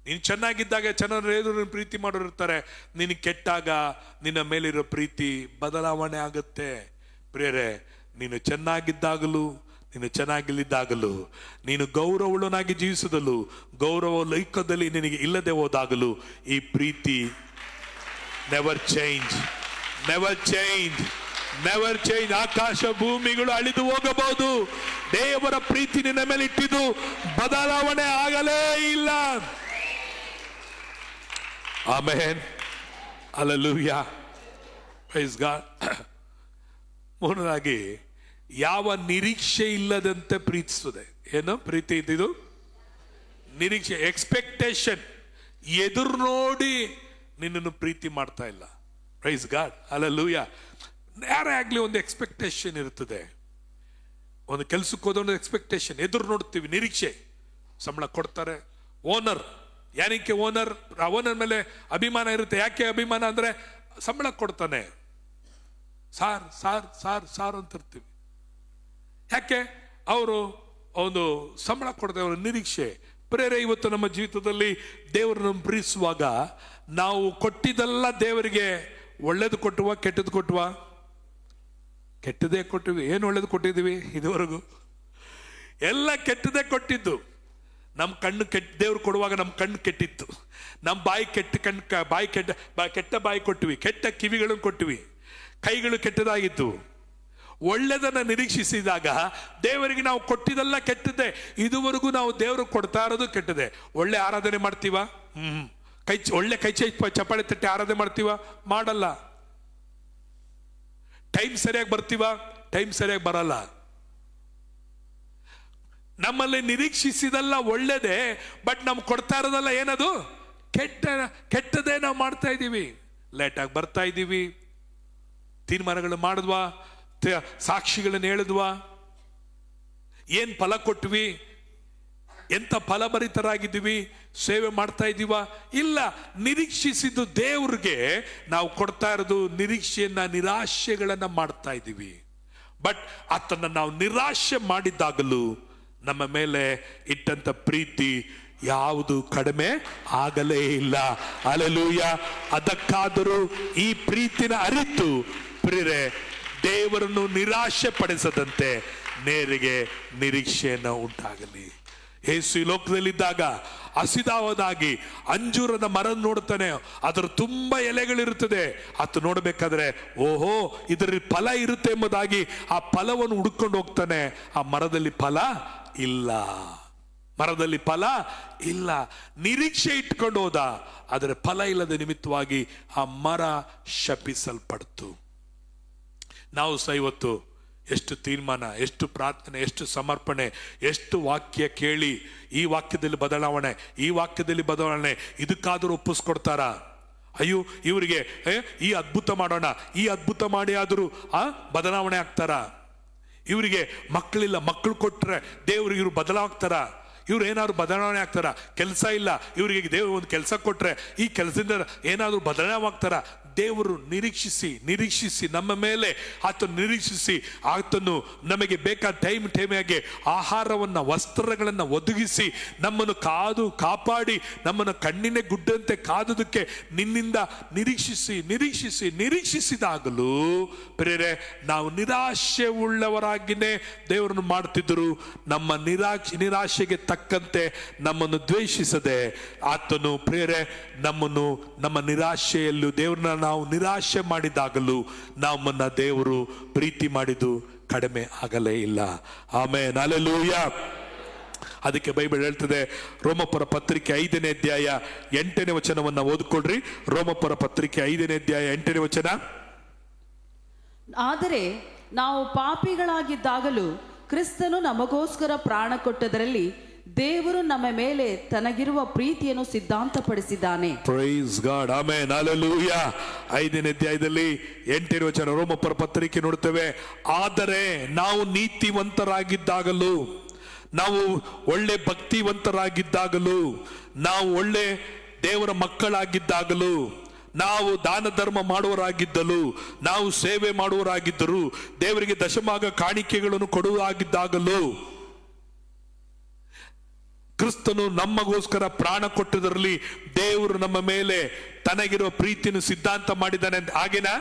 ನೀನು ಚೆನ್ನಾಗಿದ್ದಾಗ ಚೆನ್ನಾಗಿ ಪ್ರೀತಿ ಮಾಡೋರು ಇರ್ತಾರೆ, ನೀನು ಕೆಟ್ಟಾಗ ನಿನ್ನ ಮೇಲಿರೋ ಪ್ರೀತಿ ಬದಲಾವಣೆ ಆಗುತ್ತೆ. ಪ್ರೇರೆ, ನೀನು ಚೆನ್ನಾಗಿದ್ದಾಗಲೂ, ನೀನು ಚೆನ್ನಾಗಿಲ್ಲಿದ್ದಾಗಲೂ, ನೀನು ಗೌರವನಾಗಿ ಜೀವಿಸದಲು, ಗೌರವ ಲೈಕದಲ್ಲಿ ನಿನಗೆ ಇಲ್ಲದೆ ಹೋದಾಗಲೂ ಈ ಪ್ರೀತಿ never change, never change, never change. ಆಕಾಶ ಭೂಮಿಗಳು ಅಳಿದು ಹೋಗಬಹುದು, ದೇವರ ಪ್ರೀತಿ ನಿನ್ನ ಮೇಲೆ ಇಟ್ಟಿದ್ದು ಬದಲಾವಣೆ ಆಗಲೇ ಇಲ್ಲ. ಆಮೆನ್. ಹಲ್ಲೆಲೂಯಾ. Praise God. ಮೂರನೇದಾಗಿ, ಯಾವ ನಿರೀಕ್ಷೆ ಇಲ್ಲದಂತೆ ಪ್ರೀತಿಸುತ್ತದೆ. ಏನು ಪ್ರೀತಿ ಇದ್ದಿದ್ದು? ನಿರೀಕ್ಷೆ, ಎಕ್ಸ್ಪೆಕ್ಟೇಷನ್. ಎದುರು ನೋಡಿ ನಿನ್ನನ್ನು ಪ್ರೀತಿ ಮಾಡ್ತಾ ಇಲ್ಲ. Price god. ಹಲ್ಲೆಲೂಯಾ. ಯಾರೇ ಆಗ್ಲಿ ಒಂದು ಎಕ್ಸ್ಪೆಕ್ಟೇಷನ್ ಇರ್ತದೆ. ಒಂದು ಕೆಲ್ಸಕ್ಕೆ ಹೋದ ಎಕ್ಸ್ಪೆಕ್ಟೇಷನ್, ಎದುರು ನೋಡ್ತೀವಿ, ನಿರೀಕ್ಷೆ. ಸಂಬಳ ಕೊಡ್ತಾರೆ, ಓನರ್, ಏನಕ್ಕೆ ಓನರ್, ಆ ಓನರ್ ಮೇಲೆ ಅಭಿಮಾನ ಇರುತ್ತೆ. ಯಾಕೆ ಅಭಿಮಾನ ಅಂದ್ರೆ ಸಂಬಳ ಕೊಡ್ತಾನೆ, ಸಾರ್ ಸಾರ್ ಸಾರ್ ಸಾರ್ ಅಂತಿರ್ತೀವಿ. ಯಾಕೆ? ಅವರು ಒಂದು ಸಂಬಳ ಕೊಡ್ತಾರೆ, ಅವರ ನಿರೀಕ್ಷೆ. ಪ್ರೇರೆ, ಇವತ್ತು ನಮ್ಮ ಜೀವಿತದಲ್ಲಿ ದೇವರನ್ನು ಪ್ರೀತಿಸುವಾಗ ನಾವು ಕೊಟ್ಟಿದ್ದೆಲ್ಲ ದೇವರಿಗೆ ಒಳ್ಳೇದು ಕೊಟ್ಟುವ ಕೆಟ್ಟದ್ದು ಕೊಟ್ಟುವ? ಕೆಟ್ಟದೇ ಕೊಟ್ಟಿವಿ. ಏನು ಒಳ್ಳೇದು ಕೊಟ್ಟಿದ್ದೀವಿ ಇದುವರೆಗೂ? ಎಲ್ಲ ಕೆಟ್ಟದೇ ಕೊಟ್ಟಿದ್ದು. ನಮ್ಮ ಕಣ್ಣು ದೇವ್ರು ಕೊಡುವಾಗ ನಮ್ಮ ಕಣ್ಣು ಕೆಟ್ಟಿತ್ತು, ನಮ್ಮ ಬಾಯಿ ಕೆಟ್ಟ ಬಾಯಿ ಕೊಟ್ಟಿವಿ, ಕೆಟ್ಟ ಕಿವಿಗಳನ್ನು ಕೊಟ್ಟಿವಿ, ಕೈಗಳು ಕೆಟ್ಟದಾಗಿತ್ತು. ಒಳ್ಳೆದನ್ನ ನಿರೀಕ್ಷಿಸಿದಾಗ ದೇವರಿಗೆ ನಾವು ಕೊಟ್ಟಿದ್ದೆಲ್ಲ ಕೆಟ್ಟದೆ. ಇದುವರೆಗೂ ನಾವು ದೇವರು ಕೊಡ್ತಾ ಇರೋದು ಕೆಟ್ಟದೆ. ಒಳ್ಳೆ ಆರಾಧನೆ ಮಾಡ್ತೀವ? ಒಳ್ಳೆ ಕೈ ಚಪ್ಪಾಳೆ ತಟ್ಟೆ ಆರಾಧನೆ ಮಾಡ್ತೀವ? ಮಾಡಲ್ಲ. ಟೈಮ್ ಸರಿಯಾಗಿ ಬರ್ತೀವ? ಟೈಮ್ ಸರಿಯಾಗಿ ಬರಲ್ಲ. ನಮ್ಮಲ್ಲಿ ನಿರೀಕ್ಷಿಸಿದಲ್ಲ ಒಳ್ಳೇದೇ, ಬಟ್ ನಮ್ಗೆ ಕೊಡ್ತಾ ಇರೋದಲ್ಲ ಏನದು? ಕೆಟ್ಟದೇ ನಾವು ಮಾಡ್ತಾ ಇದ್ದೀವಿ. ಲೇಟಾಗಿ ಬರ್ತಾ ಇದ್ದೀವಿ, ತೀರ್ಮಾನಗಳು ಮಾಡಿದ್ವಾ, ಸಾಕ್ಷಿಗಳನ್ನು ಹೇಳಿದ್ವಾ, ಏನ್ ಫಲ ಕೊಟ್ವಿ, ಎಂತ ಫಲಭರಿತರಾಗಿದ್ದೀವಿ, ಸೇವೆ ಮಾಡ್ತಾ ಇದ್ದೀವ? ಇಲ್ಲ. ನಿರೀಕ್ಷಿಸಿದ್ದು ದೇವ್ರಿಗೆ ನಾವು ಕೊಡ್ತಾ ಇರೋದು ನಿರೀಕ್ಷೆಯನ್ನ, ನಿರಾಶೆಗಳನ್ನ ಮಾಡ್ತಾ ಇದ್ದೀವಿ. ಬಟ್ ಆತನ್ನ ನಾವು ನಿರಾಶೆ ಮಾಡಿದ್ದಾಗಲೂ ನಮ್ಮ ಮೇಲೆ ಇಟ್ಟಂತ ಪ್ರೀತಿ ಯಾವುದು ಕಡಿಮೆ ಆಗಲೇ ಇಲ್ಲ. ಹಲ್ಲೆಲೂಯಾ. ಅದಕ್ಕಾದರೂ ಈ ಪ್ರೀತಿನ ಅರಿತು ಪ್ರಿಯರೇ, ದೇವರನ್ನು ನಿರಾಶೆ ಪಡಿಸದಂತೆ ನೇರಿಗೆ ನಿರೀಕ್ಷೆಯನ್ನು ಉಂಟಾಗಲಿ. ಯೇಸು ಈ ಲೋಕದಲ್ಲಿದ್ದಾಗ ಹಸಿದಾವದಾಗಿ ಅಂಜೂರದ ಮರ ನೋಡ್ತಾನೆ, ಅದರ ತುಂಬಾ ಎಲೆಗಳಿರುತ್ತದೆ. ಆತ ನೋಡ್ಬೇಕಾದ್ರೆ ಓಹೋ ಇದರಲ್ಲಿ ಫಲ ಇರುತ್ತೆ ಎಂಬುದಾಗಿ ಆ ಫಲವನ್ನು ಹುಡುಕೊಂಡು ಹೋಗ್ತಾನೆ. ಆ ಮರದಲ್ಲಿ ಫಲ ಇಲ್ಲ, ಮರದಲ್ಲಿ ಫಲ ಇಲ್ಲ. ನಿರೀಕ್ಷೆ ಇಟ್ಕೊಂಡು ಹೋದ, ಆದರೆ ಫಲ ಇಲ್ಲದ ನಿಮಿತ್ತವಾಗಿ ಆ ಮರ ಶಪಿಸಲ್ಪಡ್ತು. ನಾವು ಸಹ ಇವತ್ತು ಎಷ್ಟು ತೀರ್ಮಾನ, ಎಷ್ಟು ಪ್ರಾರ್ಥನೆ, ಎಷ್ಟು ಸಮರ್ಪಣೆ, ಎಷ್ಟು ವಾಕ್ಯ ಕೇಳಿ ಈ ವಾಕ್ಯದಲ್ಲಿ ಬದಲಾವಣೆ, ಈ ವಾಕ್ಯದಲ್ಲಿ ಬದಲಾವಣೆ, ಇದಕ್ಕಾದರೂ ಒಪ್ಪಿಸ್ಕೊಡ್ತಾರ? ಅಯ್ಯೋ ಇವರಿಗೆ ಈ ಅದ್ಭುತ ಮಾಡೋಣ, ಈ ಅದ್ಭುತ ಮಾಡಿ ಆದರೂ ಬದಲಾವಣೆ ಆಗ್ತಾರ? ಇವರಿಗೆ ಮಕ್ಕಳಿಲ್ಲ, ಮಕ್ಕಳು ಕೊಟ್ರೆ ದೇವ್ರಿಗೆ ಇವರು ಬದಲಾಗ್ತಾರ? ಇವ್ರು ಏನಾದ್ರು ಬದಲಾವಣೆ ಆಗ್ತಾರ? ಕೆಲಸ ಇಲ್ಲ, ಇವರಿಗೆ ದೇವರು ಒಂದು ಕೆಲಸ ಕೊಟ್ರೆ ಈ ಕೆಲಸದಿಂದ ಏನಾದ್ರು ಬದಲಾವಣೆ ಆಗ್ತಾರ? ದೇವರು ನಿರೀಕ್ಷಿಸಿ ನಮ್ಮ ಮೇಲೆ ಆತನು ನಿರೀಕ್ಷಿಸಿ ಆತನು ನಮಗೆ ಬೇಕಾದ ಟೈಮಿಗೆ ಆಹಾರವನ್ನ, ವಸ್ತ್ರಗಳನ್ನ ಒದಗಿಸಿ ನಮ್ಮನ್ನು ಕಾಪಾಡಿ ನಮ್ಮನ್ನು ಕಣ್ಣಿನ ಗುಡ್ಡಂತೆ ಕಾದುದಕ್ಕೆ ನಿನ್ನಿಂದ ನಿರೀಕ್ಷಿಸಿದಾಗಲೂ ಪ್ರೇರೆ ನಾವು ನಿರಾಶೆ ಉಳ್ಳವರಾಗಿನೇ ದೇವರನ್ನು ಮಾಡ್ತಿದ್ರು. ನಮ್ಮ ನಿರಾಶೆಗೆ ತಕ್ಕಂತೆ ನಮ್ಮನ್ನು ದ್ವೇಷಿಸದೆ ಆತನು ಪ್ರೇರೆ ನಮ್ಮನ್ನು ನಮ್ಮ ನಿರಾಶೆಯಲ್ಲೂ ದೇವರನ್ನ ನಾವು ನಿರಾಶೆ ಮಾಡಿದಾಗಲೂ ನಮ್ಮನ್ನ ದೇವರು ಪ್ರೀತಿ ಮಾಡಿದ್ದು ಕಡಿಮೆ ಆಗಲೇ ಇಲ್ಲ. Amen, hallelujah. ಅದಕ್ಕೆ ಬೈಬಲ್ ಹೇಳ್ತದೆ, ರೋಮಪುರ ಪತ್ರಿಕೆ 5ನೇ ಅಧ್ಯಾಯ 8ನೇ ವಚನವನ್ನ ಓದಿಕೊಳ್ಳ್ರಿ. ರೋಮಪುರ ಪತ್ರಿಕೆ 5ನೇ ಅಧ್ಯಾಯ 8ನೇ ವಚನ. ಆದರೆ ನಾವು ಪಾಪಿಗಳಾಗಿದ್ದಾಗಲೂ ಕ್ರಿಸ್ತನು ನಮಗೋಸ್ಕರ ಪ್ರಾಣ ಕೊಟ್ಟದರಲ್ಲಿ ದೇವರು ನಮ್ಮ ಮೇಲೆ ತನಗಿರುವ ಪ್ರೀತಿಯನ್ನು ಸಿದ್ಧಾಂತಪಡಿಸಿದ್ದಾನೆ. Praise god, amen, hallelujah. 5ನೇ ಅಧ್ಯಾಯದಲ್ಲಿ 8ನೇ ವಚನ ರೋಮಪುರ ಪತ್ರಿಕೆ ನೋಡ್ತೇವೆ. ಆದರೆ ನಾವು ನೀತಿವಂತರಾಗಿದ್ದಾಗಲೂ, ನಾವು ಒಳ್ಳೆ ಭಕ್ತಿವಂತರಾಗಿದ್ದಾಗಲೂ, ನಾವು ಒಳ್ಳೆ ದೇವರ ಮಕ್ಕಳಾಗಿದ್ದಾಗಲೂ, ನಾವು ದಾನ ಧರ್ಮ ಮಾಡುವರಾಗಿದ್ದಲು, ನಾವು ಸೇವೆ ಮಾಡುವರಾಗಿದ್ದರು, ದೇವರಿಗೆ ದಶಮಾಗ ಕಾಣಿಕೆಗಳನ್ನು ಕೊಡುವಾಗಿದ್ದಾಗಲೂ, ಕ್ರಿಸ್ತನು ನಮಗೋಸ್ಕರ ಪ್ರಾಣ ಕೊಟ್ಟದರಲ್ಲಿ ದೇವರು ನಮ್ಮ ಮೇಲೆ ತನಗಿರುವ ಪ್ರೀತಿಯನ್ನು ಸಿದ್ಧಾಂತ ಮಾಡಿದ್ದಾನೆ. ಹಾಗೇನಾ?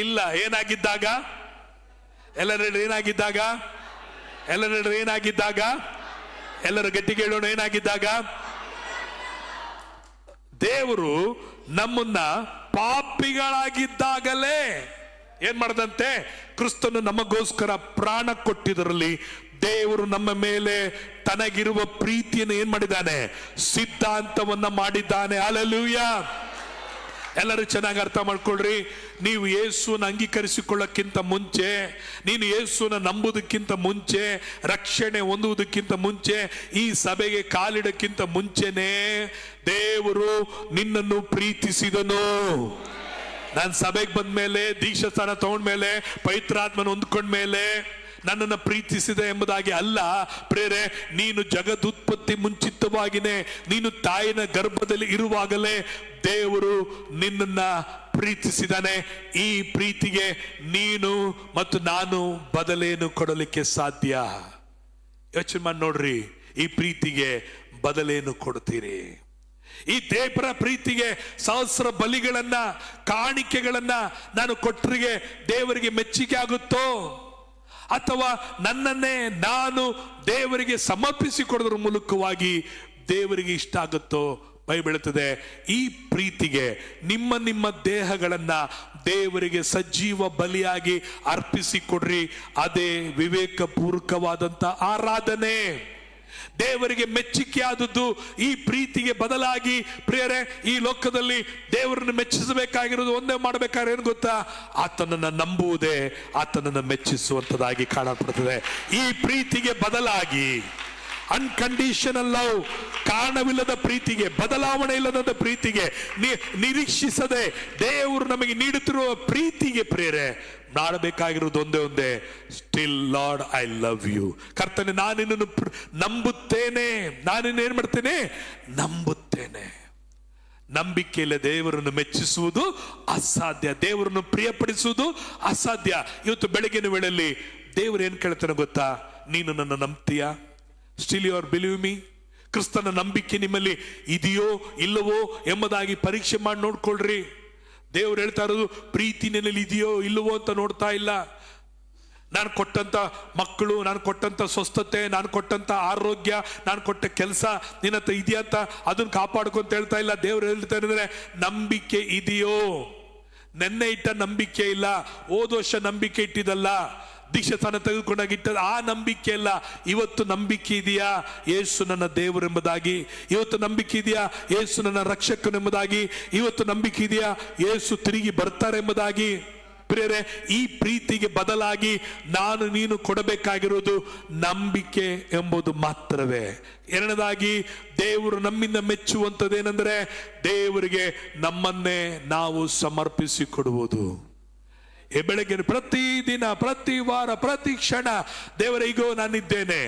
ಇಲ್ಲ. ಏನಾಗಿದ್ದಾಗ? ಎಲ್ಲರೂ ಏನಾಗಿದ್ದಾಗ? ಎಲ್ಲರೂ ಗಟ್ಟಿಗೆ ಹೇಳೋಣ, ಏನಾಗಿದ್ದಾಗ? ದೇವರು ನಮ್ಮನ್ನ ಪಾಪಿಗಳಾಗಿದ್ದಾಗಲೇ ಏನ್ ಮಾಡದಂತೆ? ಕ್ರಿಸ್ತನು ನಮಗೋಸ್ಕರ ಪ್ರಾಣ ಕೊಟ್ಟಿದ್ದರಲ್ಲಿ ದೇವರು ನಮ್ಮ ಮೇಲೆ ತನಗಿರುವ ಪ್ರೀತಿಯನ್ನು ಏನ್ ಮಾಡಿದ್ದಾನೆ? ಸಿದ್ಧಾಂತವನ್ನ ಮಾಡಿದ್ದಾನೆ. ಹಲ್ಲೆಲೂಯಾ. ಎಲ್ಲರೂ ಚೆನ್ನಾಗಿ ಅರ್ಥ ಮಾಡ್ಕೊಳ್ರಿ. ನೀವು ಯೇಸುವನ್ನು ಅಂಗೀಕರಿಸಿಕೊಳ್ಳಕ್ಕಿಂತ ಮುಂಚೆ, ನೀನು ಯೇಸುವನ್ನು ನಂಬುವುದಕ್ಕಿಂತ ಮುಂಚೆ, ರಕ್ಷಣೆ ಹೊಂದುವುದಕ್ಕಿಂತ ಮುಂಚೆ, ಈ ಸಭೆಗೆ ಕಾಲಿಡಕ್ಕಿಂತ ಮುಂಚೆನೆ ದೇವರು ನಿನ್ನನ್ನು ಪ್ರೀತಿಸಿದನು. ನಾನು ಸಭೆಗೆ ಬಂದ್ಮೇಲೆ, ದೀಕ್ಷಾಸ್ಥಾನ ತಗೊಂಡ್ಮೇಲೆ, ಪವಿತ್ರಾತ್ಮನ ಹೊಂದ್ಕೊಂಡ್ಮೇಲೆ ನನ್ನನ್ನು ಪ್ರೀತಿಸಿದೆ ಎಂಬುದಾಗಿ ಅಲ್ಲ ಪ್ರೇರೆ. ನೀನು ಜಗದುತ್ಪತ್ತಿ ಮುಂಚಿತವಾಗಿನೇ, ನೀನು ತಾಯಿನ ಗರ್ಭದಲ್ಲಿ ಇರುವಾಗಲೇ ದೇವರು ನಿನ್ನನ್ನ ಪ್ರೀತಿಸಿದಾನೆ. ಈ ಪ್ರೀತಿಗೆ ನೀನು ಮತ್ತು ನಾನು ಬದಲೇನು ಕೊಡಲಿಕ್ಕೆ ಸಾಧ್ಯ? ಯೋಚನೆ ಮಾಡಿ ನೋಡ್ರಿ, ಈ ಪ್ರೀತಿಗೆ ಬದಲೇನು ಕೊಡ್ತೀರಿ? ಈ ದೇವರ ಪ್ರೀತಿಗೆ ಸಹಸ್ರ ಬಲಿಗಳನ್ನ, ಕಾಣಿಕೆಗಳನ್ನ ನಾನು ಕೊಟ್ಟರಿಗೆ ದೇವರಿಗೆ ಮೆಚ್ಚುಗೆ ಆಗುತ್ತೋ, ಅಥವಾ ನನ್ನನ್ನೇ ನಾನು ದೇವರಿಗೆ ಸಮರ್ಪಿಸಿಕೊಡೋದ್ರ ಮೂಲಕವಾಗಿ ದೇವರಿಗೆ ಇಷ್ಟ ಆಗುತ್ತೋ? ಬೈಬಲ್ ಹೇಳುತ್ತದೆ, ಈ ಪ್ರೀತಿಗೆ ನಿಮ್ಮ ದೇಹಗಳನ್ನ ದೇವರಿಗೆ ಸಜೀವ ಬಲಿಯಾಗಿ ಅರ್ಪಿಸಿಕೊಡ್ರಿ. ಅದೇ ವಿವೇಕಪೂರ್ವಕವಾದಂತ ಆರಾಧನೆ, ದೇವರಿಗೆ ಮೆಚ್ಚುಗೆ ಆದದ್ದು. ಈ ಪ್ರೀತಿಗೆ ಬದಲಾಗಿ ಪ್ರಿಯರೇ, ಈ ಲೋಕದಲ್ಲಿ ದೇವರನ್ನು ಮೆಚ್ಚಿಸಬೇಕಾಗಿರೋದು ಒಂದೇ ಮಾಡಬೇಕಾದ್ರೆ ಏನು ಗೊತ್ತಾ? ಆತನನ್ನ ನಂಬುವುದೇ ಆತನನ್ನ ಮೆಚ್ಚಿಸುವಂತದಾಗಿ ಕಾಣಲ್ಪಡುತ್ತದೆ. ಈ ಪ್ರೀತಿಗೆ ಬದಲಾಗಿ ಅನ್ಕಂಡೀಷನಲ್ ಲವ್, ಕಾರಣವಿಲ್ಲದ ಪ್ರೀತಿಗೆ, ಬದಲಾವಣೆ ಇಲ್ಲದ ಪ್ರೀತಿಗೆ, ನಿರೀಕ್ಷಿಸದೆ ದೇವರು ನಮಗೆ ನೀಡುತ್ತಿರುವ ಪ್ರೀತಿಗೆ ಪ್ರೇರೆ ಮಾಡಬೇಕಾಗಿರೋದು ಒಂದೇ, still Lord I love you. ಕರ್ತನೆ, ನಾನು ನಿನ್ನನ್ನು ನಂಬುತ್ತೇನೆ. ನಾನಿನ್ನು ಏನ್ ಮಾಡ್ತೇನೆ? ನಂಬುತ್ತೇನೆ. ನಂಬಿಕೆಯಲ್ಲಿ ದೇವರನ್ನು ಮೆಚ್ಚಿಸುವುದು ಅಸಾಧ್ಯ, ದೇವರನ್ನು ಪ್ರಿಯಪಡಿಸುವುದು ಅಸಾಧ್ಯ. ಇವತ್ತು ಬೆಳಗಿನ ವೇಳೆಯಲ್ಲಿ ದೇವರು ಏನ್ ಕೇಳ್ತಾನೆ ಗೊತ್ತಾ? ನೀನು ನನ್ನ ನಂಬ್ತೀಯಾ? Still you are believe me? ಕ್ರಿಸ್ತನ ನಂಬಿಕೆ ನಿಮ್ಮಲ್ಲಿ ಇದೆಯೋ ಇಲ್ಲವೋ ಎಂಬುದಾಗಿ ಪರೀಕ್ಷೆ ಮಾಡಿ ನೋಡ್ಕೊಳ್ರಿ. ದೇವ್ರು ಹೇಳ್ತಾ ಇರೋದು ಪ್ರೀತಿ ನಿನ್ನಲ್ಲಿ ಇದೆಯೋ ಇಲ್ಲವೋ ಅಂತ ನೋಡ್ತಾ ಇಲ್ಲ. ನಾನು ಕೊಟ್ಟಂತ ಮಕ್ಕಳು, ನಾನು ಕೊಟ್ಟಂತ ಸ್ವಸ್ಥತೆ, ನಾನು ಕೊಟ್ಟಂತ ಆರೋಗ್ಯ, ನಾನು ಕೊಟ್ಟ ಕೆಲಸ ನಿನ್ನ ಹತ್ರ ಇದೆಯಾ ಅಂತ ಅದನ್ನ ಕಾಪಾಡ್ಕೊಂತ ಹೇಳ್ತಾ ಇಲ್ಲ. ದೇವ್ರು ಹೇಳ್ತಾ ಇದ್ದಾರೆ ನಂಬಿಕೆ ಇದೆಯೋ? ನೆನ್ನೆ ಇಟ್ಟ ನಂಬಿಕೆ ಇಲ್ಲ, ಹೋದ ವರ್ಷ ನಂಬಿಕೆ ಇಟ್ಟಿದ್ದಲ್ಲ, ದೀಕ್ಷಾಸ್ಥಾನ ತೆಗೆದುಕೊಂಡಾಗ ಇಟ್ಟದ ಆ ನಂಬಿಕೆ ಅಲ್ಲ. ಇವತ್ತು ನಂಬಿಕೆ ಇದೆಯಾ? ಯೇಸು ನನ್ನ ದೇವರು ಎಂಬುದಾಗಿ. ಇವತ್ತು ನಂಬಿಕೆ ಇದೆಯಾ? ಯೇಸು ನನ್ನ ರಕ್ಷಕನೆಂಬುದಾಗಿ. ಇವತ್ತು ನಂಬಿಕೆ ಇದೆಯಾ? ಯೇಸು ತಿರುಗಿ ಬರ್ತಾರೆ ಎಂಬುದಾಗಿ. ಪ್ರಿಯರೇ, ಈ ಪ್ರೀತಿಗೆ ಬದಲಾಗಿ ನಾನು ನೀನು ಕೊಡಬೇಕಾಗಿರೋದು ನಂಬಿಕೆ ಎಂಬುದು ಮಾತ್ರವೇ. ಎರಡನೇದಾಗಿ, ದೇವರು ನಮ್ಮಿಂದ ಮೆಚ್ಚುವಂಥದ್ದೇನೆಂದರೆ ದೇವರಿಗೆ ನಮ್ಮನ್ನೇ ನಾವು ಸಮರ್ಪಿಸಿ ಕೊಡುವುದು. ಬೆಳಗ್ಗೆ ಪ್ರತಿದಿನ, ಪ್ರತಿ ವಾರ, ಪ್ರತಿ ಕ್ಷಣ ದೇವರ ಈಗೋ ನಾನಿದ್ದೇನೆ,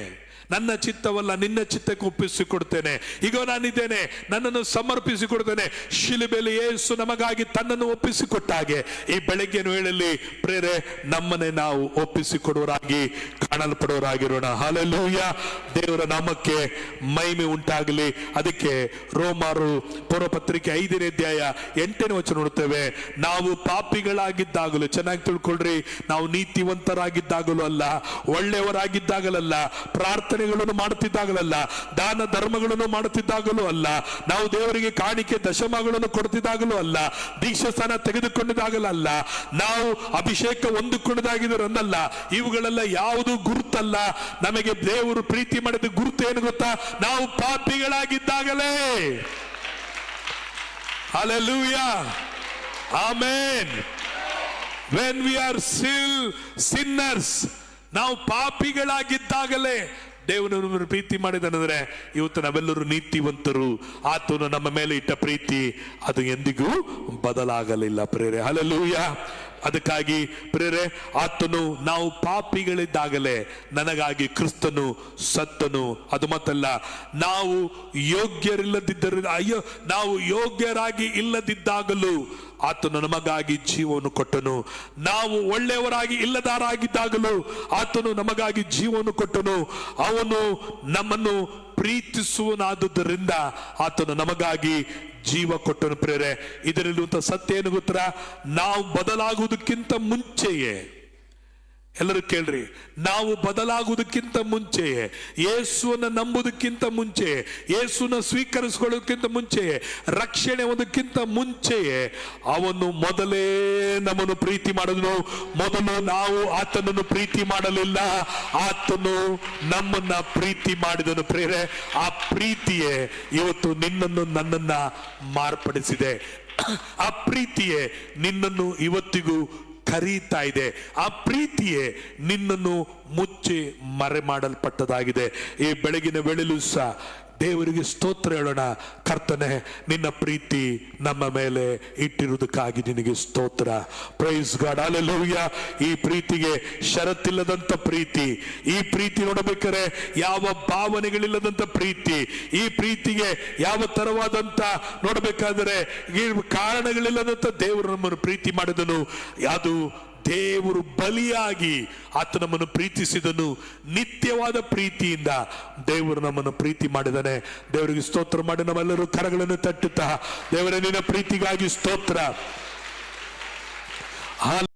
ನನ್ನ ಚಿತ್ತವಲ್ಲ ನಿನ್ನ ಚಿತ್ತಕ್ಕೆ ಒಪ್ಪಿಸಿಕೊಡ್ತೇನೆ. ಈಗ ನಾನಿದ್ದೇನೆ, ನನ್ನನ್ನು ಸಮರ್ಪಿಸಿಕೊಡ್ತೇನೆ. ಶಿಲುಬೆಯಲ್ಲಿ ಯೇಸು ನಮಗಾಗಿ ತನ್ನನ್ನು ಒಪ್ಪಿಸಿಕೊಟ್ಟ ಹಾಗೆ ಈ ಬೆಳಗ್ಗಿನ ವೇಳೆಯಲ್ಲಿ ಪ್ರೇರೆ ನಮ್ಮನ್ನೇ ನಾವು ಒಪ್ಪಿಸಿಕೊಡುವರಾಗಿ ಕಾಣಲ್ಪಡುವರಾಗಿರೋಣ. ಹಲ್ಲೆಲೂಯ. ದೇವರ ನಾಮಕ್ಕೆ ಮಹಿಮೆ ಉಂಟಾಗಲಿ. ಅದಕ್ಕೆ ರೋಮರು ಪೌರಪತ್ರಿಕೆ 5ನೇ ಅಧ್ಯಾಯ 8ನೇ ವಚನ ನೋಡುತ್ತೇವೆ. ನಾವು ಪಾಪಿಗಳಾಗಿದ್ದಾಗಲೂ, ಚೆನ್ನಾಗಿ ತಿಳ್ಕೊಳ್ರಿ, ನಾವು ನೀತಿವಂತರಾಗಿದ್ದಾಗಲೂ ಅಲ್ಲ, ಒಳ್ಳೆಯವರಾಗಿದ್ದಾಗಲಲ್ಲ, ಪ್ರಾರ್ಥನೆಗಳನ್ನು ಮಾಡುತ್ತಿದ್ದಾಗಲಲ್ಲ, ದಾನ ಧರ್ಮಗಳನ್ನು ಮಾಡುತ್ತಿದ್ದಾಗಲೂ ಅಲ್ಲ, ನಾವು ದೇವರಿಗೆ ಕಾಣಿಕೆ ದಶಮಗಳನ್ನು ಕೊಡ್ತಿದ್ದಾಗಲೂ ಅಲ್ಲ, ದೀಕ್ಷಾ ಸ್ಥಾನ ತೆಗೆದುಕೊಂಡಿದ್ದಾಗಲಲ್ಲ, ನಾವು ಅಭಿಷೇಕ ಹೊಂದಿಕೊಂಡಿದ್ದಾಗಿದ್ದರನ್ನಲ್ಲ. ಇವುಗಳೆಲ್ಲ ಯಾವುದು ಗುರುತಲ್ಲ. ನಮಗೆ ದೇವರು ಪ್ರೀತಿ ಮಾಡಿದ ಗುರುತು ಏನು ಗೊತ್ತಾ? ನಾವು ಪಾಪಿಗಳಾಗಿದ್ದಾಗಲೇ. Hallelujah. Amen. When we are still sinners, ನಾವು ಪಾಪಿಗಳಾಗಿದ್ದಾಗಲೇ ದೇವರನ್ನು ಪ್ರೀತಿ ಮಾಡಿದನಂದ್ರೆ ಇವತ್ತು ನಾವೆಲ್ಲರೂ ನೀತಿವಂತರು. ಆತನು ನಮ್ಮ ಮೇಲೆ ಇಟ್ಟ ಪ್ರೀತಿ ಅದು ಎಂದಿಗೂ ಬದಲಾಗಲಿಲ್ಲ ಪ್ರೇರೆ. ಹಲ್ಲೆಲೂಯ. ಅದಕ್ಕಾಗಿ ಪ್ರೇರೆ ಆತನು ನಾವು ಪಾಪಿಗಳಿದ್ದಾಗಲೇ ನನಗಾಗಿ ಕ್ರಿಸ್ತನು ಸತ್ತನು. ಅದು ಮತ್ತಲ್ಲ, ನಾವು ಯೋಗ್ಯರಾಗಿ ಇಲ್ಲದಿದ್ದಾಗಲೂ ಆತನು ನಮಗಾಗಿ ಜೀವವನ್ನು ಕೊಟ್ಟನು. ನಾವು ಒಳ್ಳೆಯವರಾಗಿ ಇಲ್ಲದಾರಾಗಿದ್ದಾಗಲೂ ಆತನು ನಮಗಾಗಿ ಜೀವವನ್ನು ಕೊಟ್ಟನು. ಅವನು ನಮ್ಮನ್ನು ಪ್ರೀತಿಸುವನಾದುದರಿಂದ ಆತನು ನಮಗಾಗಿ ಜೀವ ಕೊಟ್ಟನು ಪ್ರೇರೆ. ಇದರಲ್ಲಿರುವಂತ ಸತ್ಯ ಏನು ಗೊತ್ತಾ? ನಾವು ಬದಲಾಗುವುದಕ್ಕಿಂತ ಮುಂಚೆಯೇ, ಎಲ್ಲರೂ ಕೇಳ್ರಿ, ನಾವು ಬದಲಾಗುವುದಕ್ಕಿಂತ ಮುಂಚೆಯೇ, ಯೇಸುವನ್ನು ನಂಬುವುದಕ್ಕಿಂತ ಮುಂಚೆಯೇ, ಯೇಸುವನ್ನು ಸ್ವೀಕರಿಸಿಕೊಳ್ಳೋದಕ್ಕಿಂತ ಮುಂಚೆಯೇ, ರಕ್ಷಣೆ ಹೊಂದಕ್ಕಿಂತ ಮುಂಚೆಯೇ ಅವನು ಮೊದಲೇ ನಮ್ಮನ್ನು ಪ್ರೀತಿ ಮಾಡಿದನು. ಮೊದಲು ನಾವು ಆತನನ್ನು ಪ್ರೀತಿ ಮಾಡಲಿಲ್ಲ, ಆತನು ನಮ್ಮನ್ನ ಪ್ರೀತಿ ಮಾಡಿದನು ಪ್ರೇರೆ. ಆ ಪ್ರೀತಿಯೇ ಇವತ್ತು ನಿನ್ನನ್ನು ನನ್ನನ್ನ ಮಾರ್ಪಡಿಸಿದೆ. ಆ ಪ್ರೀತಿಯೇ ನಿನ್ನನ್ನು ಇವತ್ತಿಗೂ ಕರೀತಾ ಇದೆ. ಆ ಪ್ರೀತಿಯೇ ನಿನ್ನನ್ನು ಮುಚ್ಚಿ ಮರೆ ಮಾಡಲ್ಪಟ್ಟದಾಗಿದೆ. ಈ ಬೆಳಗಿನ ವೇಳೆಯಲ್ಲೂ ಸಹ ದೇವರಿಗೆ ಸ್ತೋತ್ರ ಹೇಳೋಣ. ಕರ್ತನೆ, ನಿನ್ನ ಪ್ರೀತಿ ನಮ್ಮ ಮೇಲೆ ಇಟ್ಟಿರುವುದಕ್ಕಾಗಿ ನಿನಗೆ ಸ್ತೋತ್ರ. Praise God. ಹಲ್ಲೆಲೂಯ. ಈ ಪ್ರೀತಿಗೆ ಷರತ್ತಿಲ್ಲದಂತ ಪ್ರೀತಿ, ಈ ಪ್ರೀತಿ ನೋಡಬೇಕಾದ್ರೆ ಯಾವ ಭಾವನೆಗಳಿಲ್ಲದಂತ ಪ್ರೀತಿ, ಈ ಪ್ರೀತಿಗೆ ಯಾವ ತರವಾದಂತ ನೋಡಬೇಕಾದರೆ ಕಾರಣಗಳಿಲ್ಲದಂತ ದೇವರು ನಮ್ಮನ್ನು ಪ್ರೀತಿ ಮಾಡಿದನು. ಅದು ದೇವರು ಬಲಿಯಾಗಿ ಆತ ನಮ್ಮನ್ನು ಪ್ರೀತಿಸಿದನು. ನಿತ್ಯವಾದ ಪ್ರೀತಿಯಿಂದ ದೇವರು ನಮ್ಮನ್ನು ಪ್ರೀತಿ ಮಾಡಿದಾನೆ. ದೇವರಿಗೆ ಸ್ತೋತ್ರ ಮಾಡಿ ನಾವೆಲ್ಲರೂ ಕರಗಳನ್ನು ತಟ್ಟುತ್ತಾ, ದೇವರ ನಿನ್ನ ಪ್ರೀತಿಗಾಗಿ ಸ್ತೋತ್ರ.